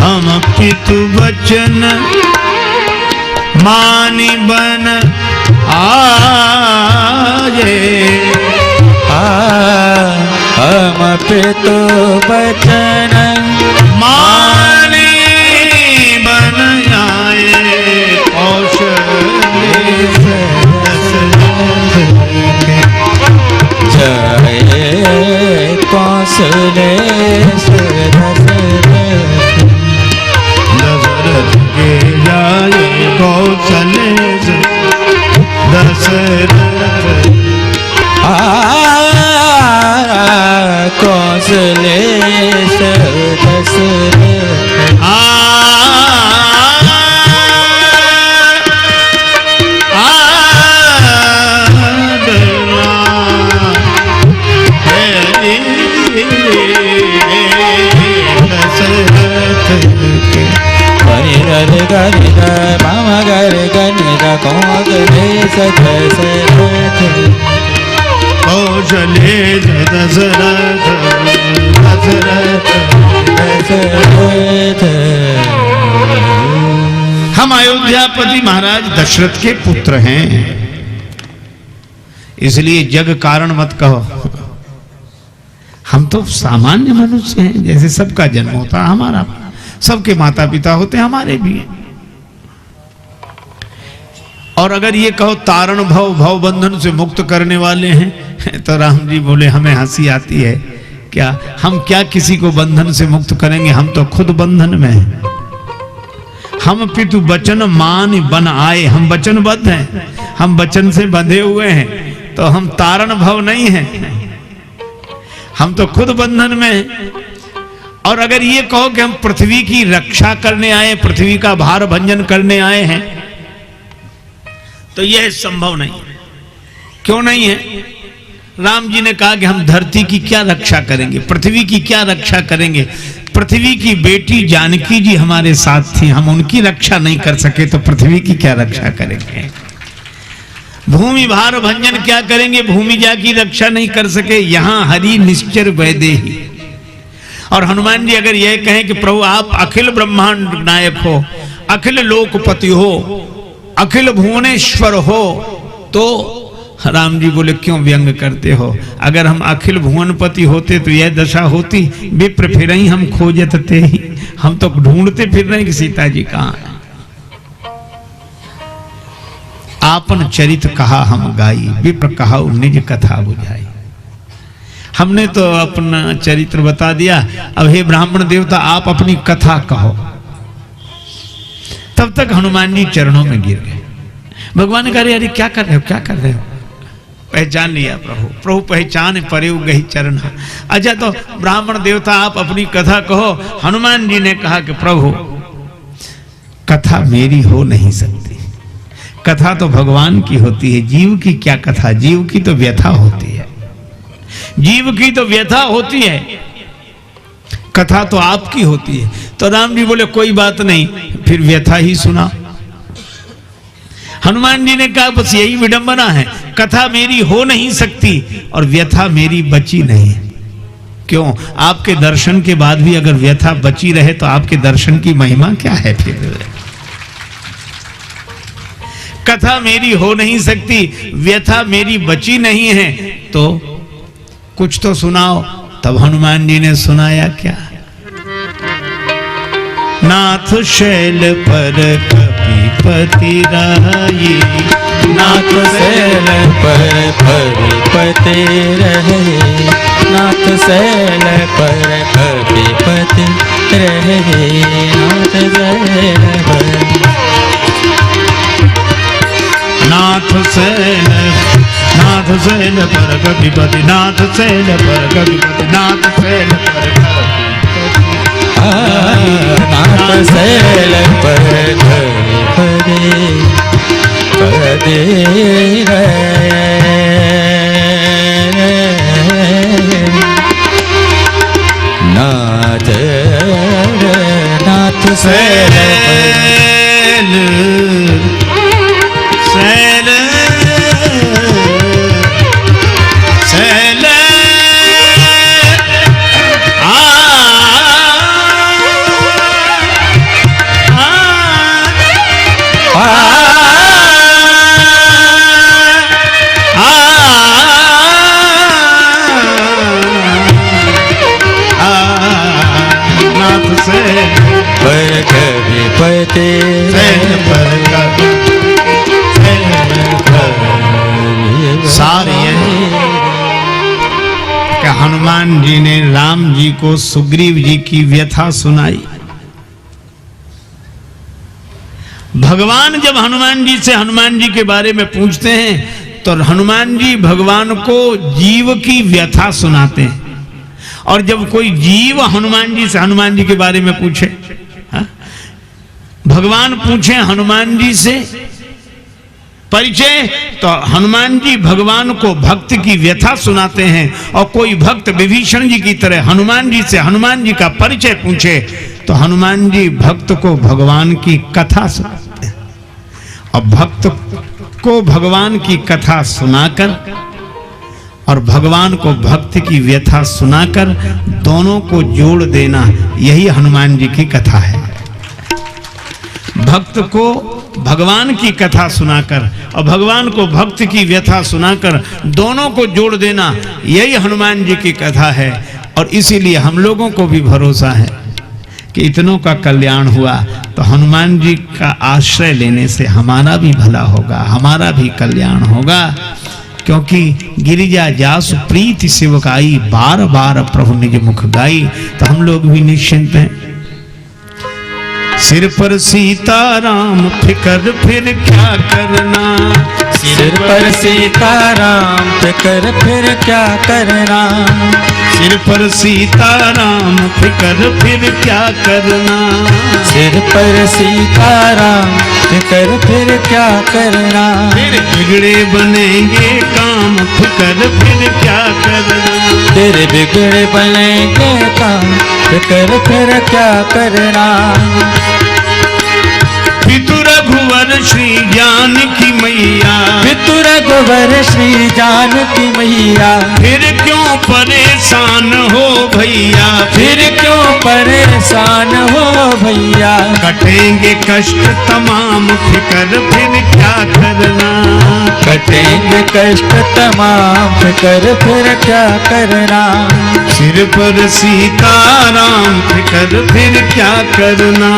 हम पितु वचन मानि बन आए, हम पितु वचन मानि बन आए, कौशलेश दशरथ के जाए, कौशलेश दशरथ के जाए, कौशलेश दशरथ कौशलेश दशरथ गर गर मम गर गन कौशलेश दशरथ कौशलेश दशरथ दशरथ दशरथ। हम अयोध्यापति महाराज दशरथ के पुत्र हैं, इसलिए जग कारण मत कहो। हम तो सामान्य मनुष्य हैं, जैसे सबका जन्म होता है, हमारा सबके माता पिता होते हैं, हमारे भी हैं। और अगर ये कहो तारण भव, भव बंधन से मुक्त करने वाले हैं, तो राम जी बोले हमें हंसी आती है। क्या हम क्या किसी को बंधन से मुक्त करेंगे? हम तो खुद बंधन में हैं। हम पितु वचन मान बन आए, हम वचनबद्ध हैं, हम वचन से बंधे हुए हैं, तो हम तारण भव नहीं हैं, हम तो खुद बंधन में हैं। और अगर ये कहो कि हम पृथ्वी की रक्षा करने आए, पृथ्वी का भार भंजन करने आए हैं, तो यह संभव नहीं। क्यों नहीं है? राम जी ने कहा कि हम धरती की क्या रक्षा करेंगे, पृथ्वी की क्या रक्षा करेंगे। पृथ्वी की बेटी जानकी जी हमारे साथ थी, हम उनकी रक्षा नहीं कर सके तो पृथ्वी की क्या रक्षा करेंगे। भूमि भार भंजन क्या करेंगे, भूमि जा की रक्षा नहीं कर सके। यहां हरि निश्चर वैदेही। और हनुमान जी अगर यह कहें कि प्रभु आप अखिल ब्रह्मांड नायक हो, अखिल लोकपति हो, अखिल भुवनेश्वर हो, तो राम जी बोले क्यों व्यंग करते हो? अगर हम अखिल भुवनपति होते तो यह दशा होती, विप्र फिर ही हम खोजते ही, हम तो ढूंढते फिर रहे कि सीता जी कहां है। आपन चरित कहा हम गाई, विप्र कहा निज कथा बुझाई। हमने तो अपना चरित्र बता दिया, अब हे ब्राह्मण देवता आप अपनी कथा कहो। तब तक हनुमान जी चरणों में गिर गए। भगवान ने कहा अरे क्या कर रहे हो, क्या कर रहे हो? पहचान लिया प्रभु, प्रभु पहचान परे गई चरण। अच्छा तो ब्राह्मण देवता आप अपनी कथा कहो। हनुमान जी ने कहा कि प्रभु कथा मेरी हो नहीं सकती, कथा तो भगवान की होती है। जीव की क्या कथा, जीव की तो व्यथा होती है, जीव की तो व्यथा होती है, कथा तो आपकी होती है। तो राम जी बोले कोई बात नहीं, फिर व्यथा ही सुना। हनुमान जी ने कहा बस यही विडंबना है, कथा मेरी हो नहीं सकती और व्यथा मेरी बची नहीं। क्यों? आपके दर्शन के बाद भी अगर व्यथा बची रहे तो आपके दर्शन की महिमा क्या है? फिर कथा मेरी हो नहीं सकती, व्यथा मेरी बची नहीं है, तो कुछ तो सुनाओ। तब हनुमान जी ने सुनाया क्या? नाथ शैल पर कपिपति राई, नाथ शैल पर कपिपति रहे, नाथ शैल पर कपिपति रहे, नाथ शैल पर, नाथ शैल, नाथ शैल पर कपिपति, नाथ शैल पर कपिपति, नाथ शैल पर कपिपति, नाथ शैल पर कपिपति पदे नाथ, नाथ शैल शैल शैल पर कपिपति सार कि हनुमान जी ने राम जी को सुग्रीव जी की व्यथा सुनाई। भगवान जब हनुमान जी से हनुमान जी के बारे में पूछते हैं तो हनुमान जी भगवान को जीव की व्यथा सुनाते हैं। और जब कोई जीव हनुमान जी से हनुमान जी के बारे में पूछे, भगवान पूछे हनुमान जी से परिचय, तो हनुमान जी भगवान को भक्त की व्यथा सुनाते हैं। और कोई भक्त विभीषण जी की तरह हनुमान जी से हनुमान जी का परिचय पूछे तो हनुमान जी भक्त को भगवान की कथा सुनाते हैं। और भक्त को भगवान की कथा सुनाकर और भगवान को भक्त की व्यथा सुनाकर दोनों को जोड़ देना, यही हनुमान जी की कथा है। भक्त को भगवान की कथा सुनाकर और भगवान को भक्त की व्यथा सुनाकर दोनों को जोड़ देना, यही हनुमान जी की कथा है। और इसीलिए हम लोगों को भी भरोसा है कि इतनों का कल्याण हुआ तो हनुमान जी का आश्रय लेने से हमारा भी भला होगा, हमारा भी कल्याण होगा। क्योंकि गिरिजा जासु प्रीति सेवकाई, बार बार प्रभु निज मुख गाई। तो हम लोग भी निश्चिंत हैं। सिर पर सीताराम फिकर फिर क्या करना, सिर पर सीताराम फिकर फिर क्या करना, सिर पर सीताराम फिकर फिर क्या करना, सिर पर सीताराम फिकर फिर क्या करना, फिर बिगड़े बनेंगे काम फिकर फिर क्या करना, तेरे बिगड़े बनेंगे काम फिकर फिर क्या करना। पितु रघुवर श्री जानकी मैया, पितु रघुवर श्री जानकी मैया, फिर क्यों परेशान हो भैया, फिर क्यों परेशान हो भैया, कटेंगे कष्ट तमाम फिकर फिर क्या करना, कटेंगे कष्ट तमाम फिकर फिर क्या करना, सिर पर सीताराम फिकर फिर क्या करना,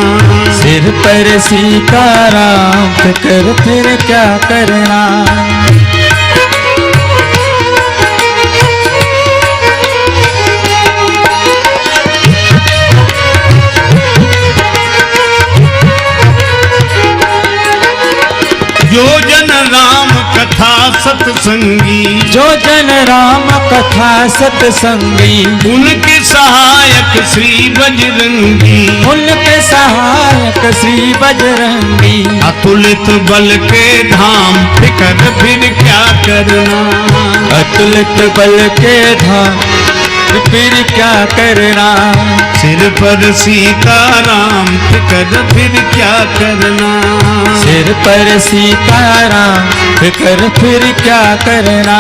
सिर पर सीताराम फिकर फिर क्या करना। सत्संगी, जो जन राम कथा सत्संगी, उनके सहायक श्री बजरंगी, उनके सहायक श्री बजरंगी। अतुलित बल के धाम फिकर फिर क्या करना, अतुलित बल के धाम फिर क्या करना, सिर पर सीताराम फिकर फिर क्या करना, सिर पर सीताराम फिकर फिर क्या करना।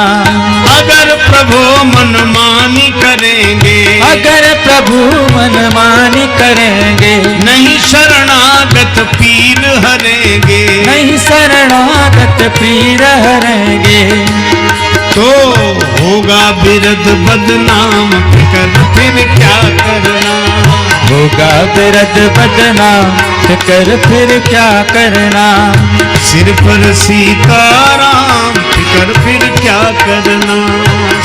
अगर प्रभु मनमानी करेंगे, अगर प्रभु मनमानी करेंगे, नहीं शरणागत पीर हरेंगे, नहीं शरणागत पीर हरेंगे, तो होगा बिरद बदनाम फिकर फिर क्या करना, होगा बिरद बदनाम फिकर फिर क्या करना। सिर पर सीताराम फिकर फिर क्या करना,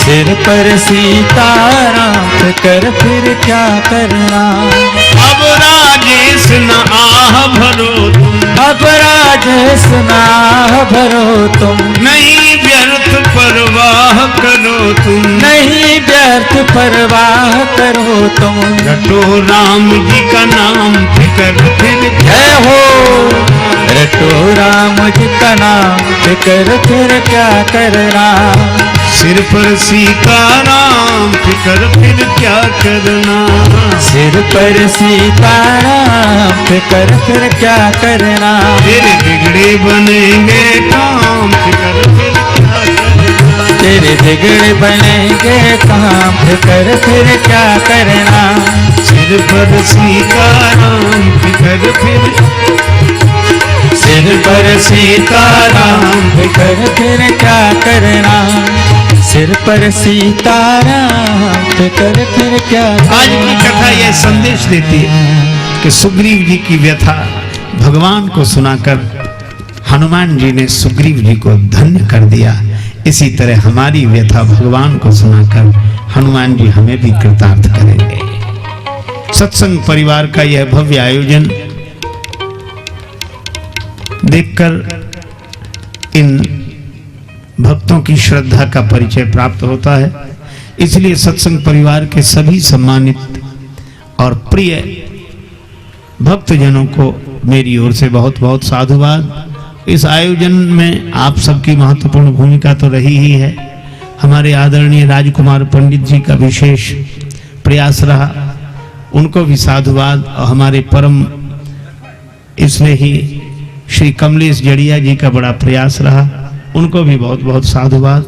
सिर पर सीताराम फिकर फिर क्या करना। अब राजेश न आह भरो तुम, अब राजेश नाह भरो तुम, नहीं व्यर्थ परवाह करो तुम, नहीं व्यर्थ परवाह करो तुम। रटो राम जी का नाम फिकर फिर जय हो रटो राम जी का नाम फिकर फिर क्या करना। सिर पर सीताराम फिकर फिर क्या करना, सिर पर सीताराम फिकर फिर क्या करना। तेरे बिगड़े बनेंगे काम फिकर फिर क्या करना, तेरे बिगड़े बनेंगे काम फिकर फिर क्या करना। सिर पर सीताराम फिकर फिर, सिर पर सीताराम फिकर फिर क्या करना। सिर पर सीताराम फिकर फिर क्या करना। आज की कथा यह संदेश देती है कि सुग्रीव जी की व्यथा भगवान को सुनाकर हनुमान जी ने सुग्रीव जी को धन्य कर दिया। इसी तरह हमारी व्यथा भगवान को सुनाकर हनुमान जी हमें भी कृतार्थ करेंगे। सत्संग परिवार का यह भव्य आयोजन देखकर इन भक्तों की श्रद्धा का परिचय प्राप्त होता है। इसलिए सत्संग परिवार के सभी सम्मानित और प्रिय भक्तजनों को मेरी ओर से बहुत बहुत साधुवाद। इस आयोजन में आप सबकी महत्वपूर्ण भूमिका तो रही ही है। हमारे आदरणीय राजकुमार पंडित जी का विशेष प्रयास रहा, उनको भी साधुवाद। और हमारे परम इसमें ही श्री कमलेश जड़िया जी का बड़ा प्रयास रहा, उनको भी बहुत बहुत साधुवाद।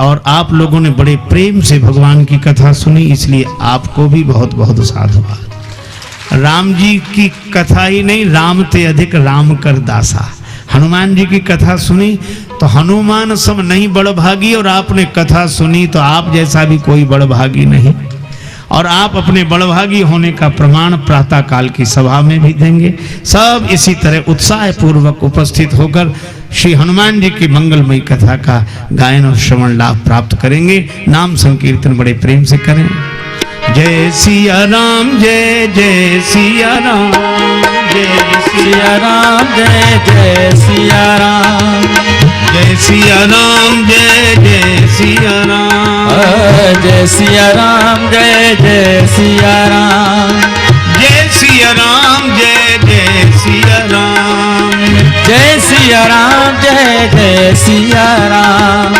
और आप लोगों ने बड़े प्रेम से भगवान की कथा सुनी, इसलिए आपको भी बहुत बहुत साधुवाद। राम जी की कथा ही नहीं, राम ते अधिक राम कर दासा। हनुमान जी की कथा सुनी तो हनुमान सब नहीं बड़भागी, और आपने कथा सुनी तो आप जैसा भी कोई बड़भागी नहीं। और आप अपने बड़भागी होने का प्रमाण प्रातः काल की सभा में भी देंगे। सब इसी तरह उत्साह पूर्वक उपस्थित होकर श्री हनुमान जी की मंगलमयी कथा का गायन और श्रवण लाभ प्राप्त करेंगे। नाम संकीर्तन बड़े प्रेम से करें। जय सिया राम, जय जय सिया राम, जय सिया राम, जय जय सिया राम, जय सिया राम, जय जय सिया राम, जय सिया राम, जय जय सिया राम, जय सिया राम, जय जय सिया राम, जय सिया राम, जय जय सिया राम,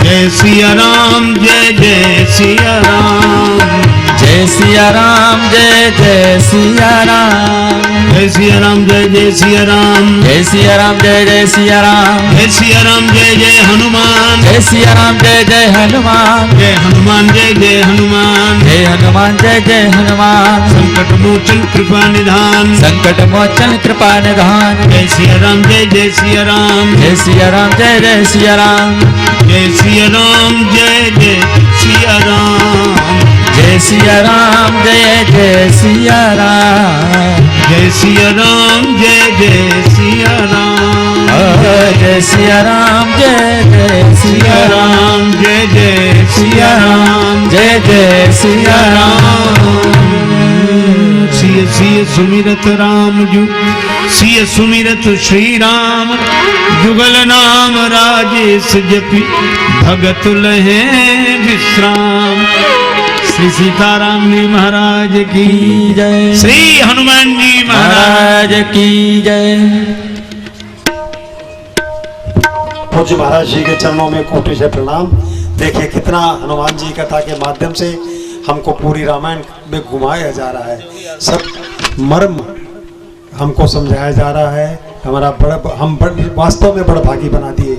जय सिया राम, जय जय सिया राम, जय सिया राम, जय जय सिया राम, जय सिया राम, जय जय सिया राम, जय सिया राम, जय जय सिया राम, जय सिया राम, जय जय हनुमान, जय सिया राम, जय जय हनुमान, जय हनुमान, जय जय हनुमान, जय हनुमान, जय जय हनुमान, संकट मोचन कृपा निधान, संकट मोचन कृपा निधान, जय सिया राम, जय जय सिया राम, जय सिया राम, जय जय सिया राम, जय सिया राम, जय जय सिया राम, जय सिया राम, जय जय सिया राम, जय सिया राम, जय जय सिया राम, जय सिया राम, जय जय सिया सिया राम, जय जय सिया राम, जय जय सिया राम, सिया सिय सुमिरत राम जु सिय सुमिरत श्री राम जुगल नाम राजेश जपि भगत लहे विश्राम। श्री सीताराम जी महाराज की जय। श्री हनुमान जी महाराज की जय। पूज्य महाराज जी के चरणों में कोटि से प्रणाम। देखिए कितना हनुमान जी कथा के माध्यम से हमको पूरी रामायण में घुमाया जा रहा है, सब मर्म हमको समझाया जा रहा है। हमारा हम वास्तव में बड़भागी बना दिए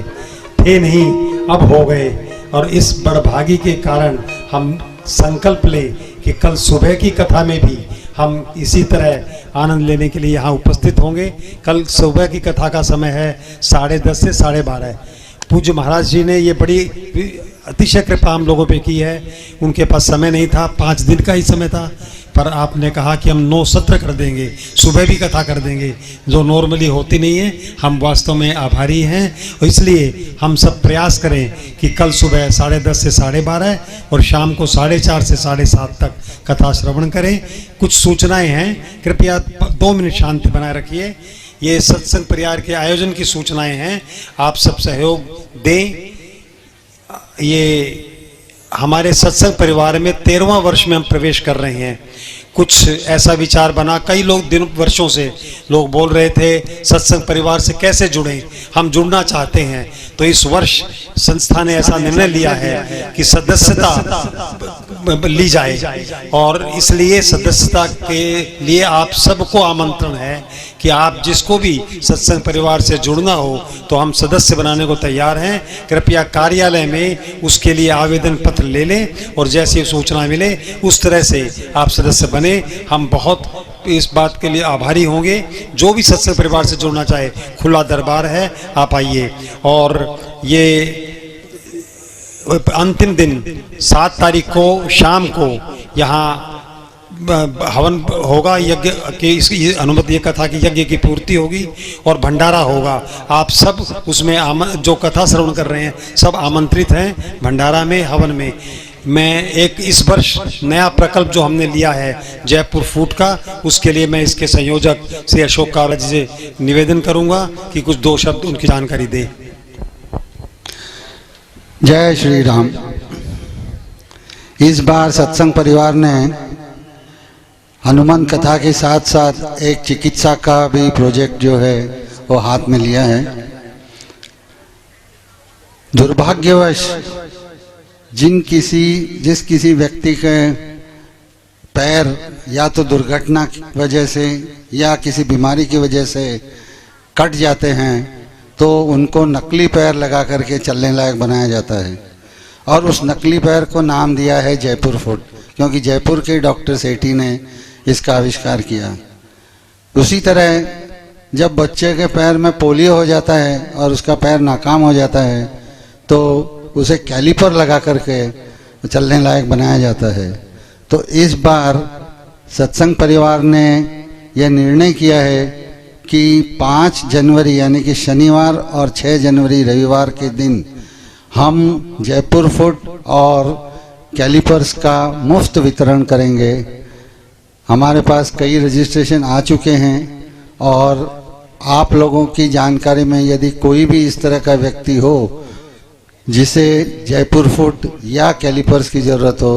थे, नहीं अब हो गए। और इस बड़भागी के कारण हम संकल्प ले कि कल सुबह की कथा में भी हम इसी तरह आनंद लेने के लिए यहाँ उपस्थित होंगे। कल सुबह की कथा का समय है 10:30 से 12:30। पूज्य महाराज जी ने ये बड़ी अतिशय कृपा हम लोगों पे की है। उनके पास समय नहीं था, 5 दिन का ही समय था, पर आपने कहा कि हम 9 सत्र कर देंगे, सुबह भी कथा कर देंगे, जो नॉर्मली होती नहीं है। हम वास्तव में आभारी हैं और इसलिए हम सब प्रयास करें कि कल सुबह 10:30 से 12:30 और शाम को 4:30 से 7:30 तक कथा श्रवण करें। कुछ सूचनाएं हैं, कृपया 2 मिनट शांति बनाए रखिए। ये सत्संग परिवार के आयोजन की सूचनाएं हैं, आप सब सहयोग दें। ये हमारे सत्संग परिवार में 13वां वर्ष में हम प्रवेश कर रहे हैं। कुछ ऐसा विचार बना, कई लोग वर्षों से लोग बोल रहे थे सत्संग परिवार से कैसे जुड़ें, हम जुड़ना चाहते हैं। तो इस वर्ष संस्था ने ऐसा निर्णय लिया है कि सदस्यता ली जाए और इसलिए सदस्यता के लिए आप सबको आमंत्रण है कि आप जिसको भी सत्संग परिवार से जुड़ना हो तो हम सदस्य बनाने को तैयार हैं। कृपया कार्यालय में उसके लिए आवेदन पत्र ले लें और जैसी सूचना मिले उस तरह से आप सदस्य बने। हम बहुत इस बात के लिए आभारी होंगे। जो भी सत्संग परिवार से जुड़ना चाहे खुला दरबार है, आप आइए। और ये अंतिम दिन 7 तारीख को शाम को यहाँ हवन होगा, यज्ञ की इसकी अनुमति, ये कथा की यज्ञ की पूर्ति होगी और भंडारा होगा। आप सब उसमें जो कथा श्रवण कर रहे हैं सब आमंत्रित हैं भंडारा में, हवन में। मैं एक इस वर्ष नया प्रकल्प जो हमने लिया है जयपुर फूड का, उसके लिए मैं इसके संयोजक श्री अशोक कावला जी से निवेदन करूंगा कि कुछ 2 शब्द उनकी जानकारी दें। जय श्री राम। इस बार सत्संग परिवार ने हनुमान कथा के साथ साथ एक चिकित्सा का भी प्रोजेक्ट जो है वो हाथ में लिया है। दुर्भाग्यवश जिस किसी व्यक्ति के पैर या तो दुर्घटना की वजह से या किसी बीमारी की वजह से कट जाते हैं तो उनको नकली पैर लगा करके चलने लायक बनाया जाता है और उस नकली पैर को नाम दिया है जयपुर फुट, क्योंकि जयपुर के डॉक्टर सेठी ने इसका आविष्कार किया। उसी तरह जब बच्चे के पैर में पोलियो हो जाता है और उसका पैर नाकाम हो जाता है तो उसे कैलिपर लगा करके चलने लायक बनाया जाता है। तो इस बार सत्संग परिवार ने यह निर्णय किया है कि 5 जनवरी यानी कि शनिवार और 6 जनवरी रविवार के दिन हम जयपुर फुट और कैलिपर्स का मुफ्त वितरण करेंगे। हमारे पास कई रजिस्ट्रेशन आ चुके हैं और आप लोगों की जानकारी में यदि कोई भी इस तरह का व्यक्ति हो जिसे जयपुर फुट या कैलिपर्स की ज़रूरत हो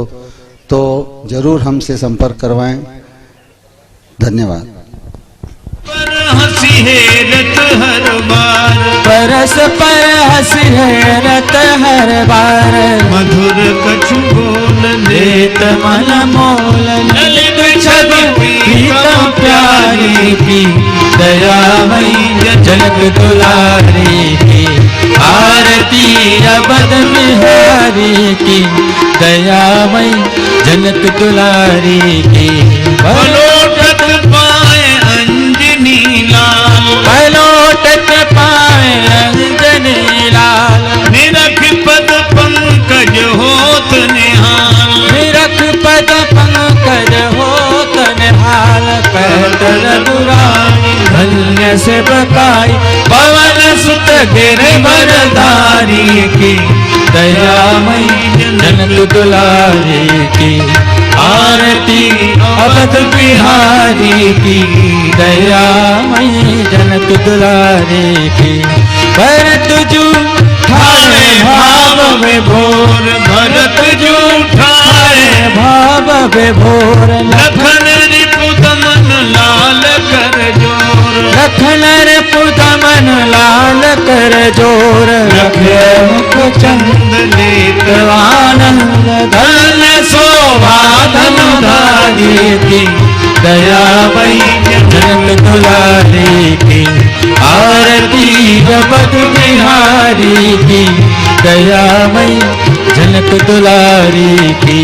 तो ज़रूर हमसे संपर्क करवाएं। धन्यवाद। हंसी है रत हर बार, परस पर हंसी है रत हर बार, मधुर कछु बोल लेत मन मोल, ललित छवि प्रीतम प्यारी की, दयामयी जनक दुलारी की, आरती अबद बिहारी की, दयामयी जनक दुलारी की। पलोटत पाए अंजनी लाल, पलोटत पाए अंजनी लाल, निरख पद पंकज होत निहाल, निरख पद पंकज होत निहाल, कहत रघुराई धन्य से बकाई, पवन सुत गिरधरधारी की, दयामयी जनक दुलारी की, आरती अवध बिहारी की, दया मई जनक दुलारे की। भरत जूठाए भाव विभोर, भरत जूठाए भाव विभोर। लखन रिपुत मन लाल कर जोर, लखन रिपुत मन लाल कर जोर। रखे मुख चंद लेत आनंद धन शोभा धनुधारी की, दया मई जनक दुलारी की। आरती जगत बिहारी की, दया मई जनक दुलारी की।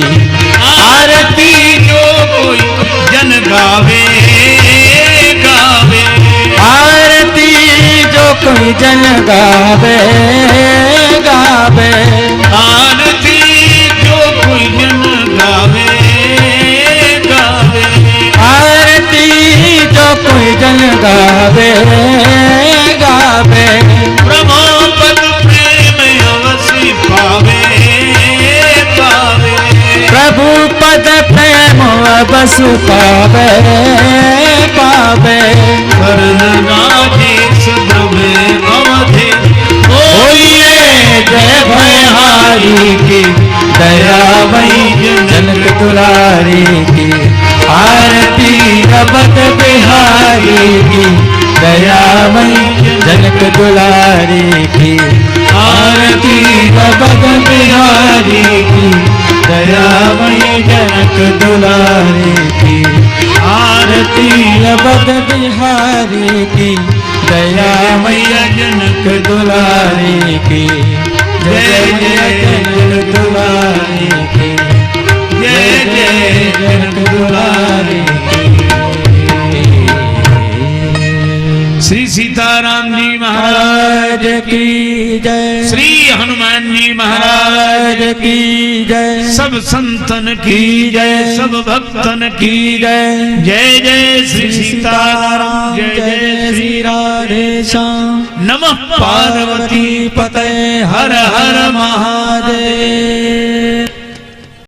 आरती जो कोई जन गावे गावे, आरती जो कोई जन गावे गावे। आरती जो कोई जन गावे गावे, आरती जो कोई जन गावे गावे। प्रभु पद प्रेम अवश्य पावे पावे, प्रभु पद प्रेम बस पावे पावे। कर्ण राजेश द्रवे अवधे बोलिए जय भयहारी की, दया मई जनक दुलारी की। आरती अवध बिहारी की, दया मई जनक दुलारी की। आरती अवध बिहारी की, दया मई जनक दुलारी की। आरती अवध बिहारी की, दया मई जनक दुलारी की। जय जय जनक दुलारी की, जय जय जनक दुलारी की। श्री सीताराम जी महाराज महाराज की जय, श्री हनुमान जी महाराज महाराज की जय, सब संतन की जय, सब भक्तन की जय। जय जय श्री सीताराम, जय जय श्री राधे श्याम। नमः पार्वती पते हर हर महादेव।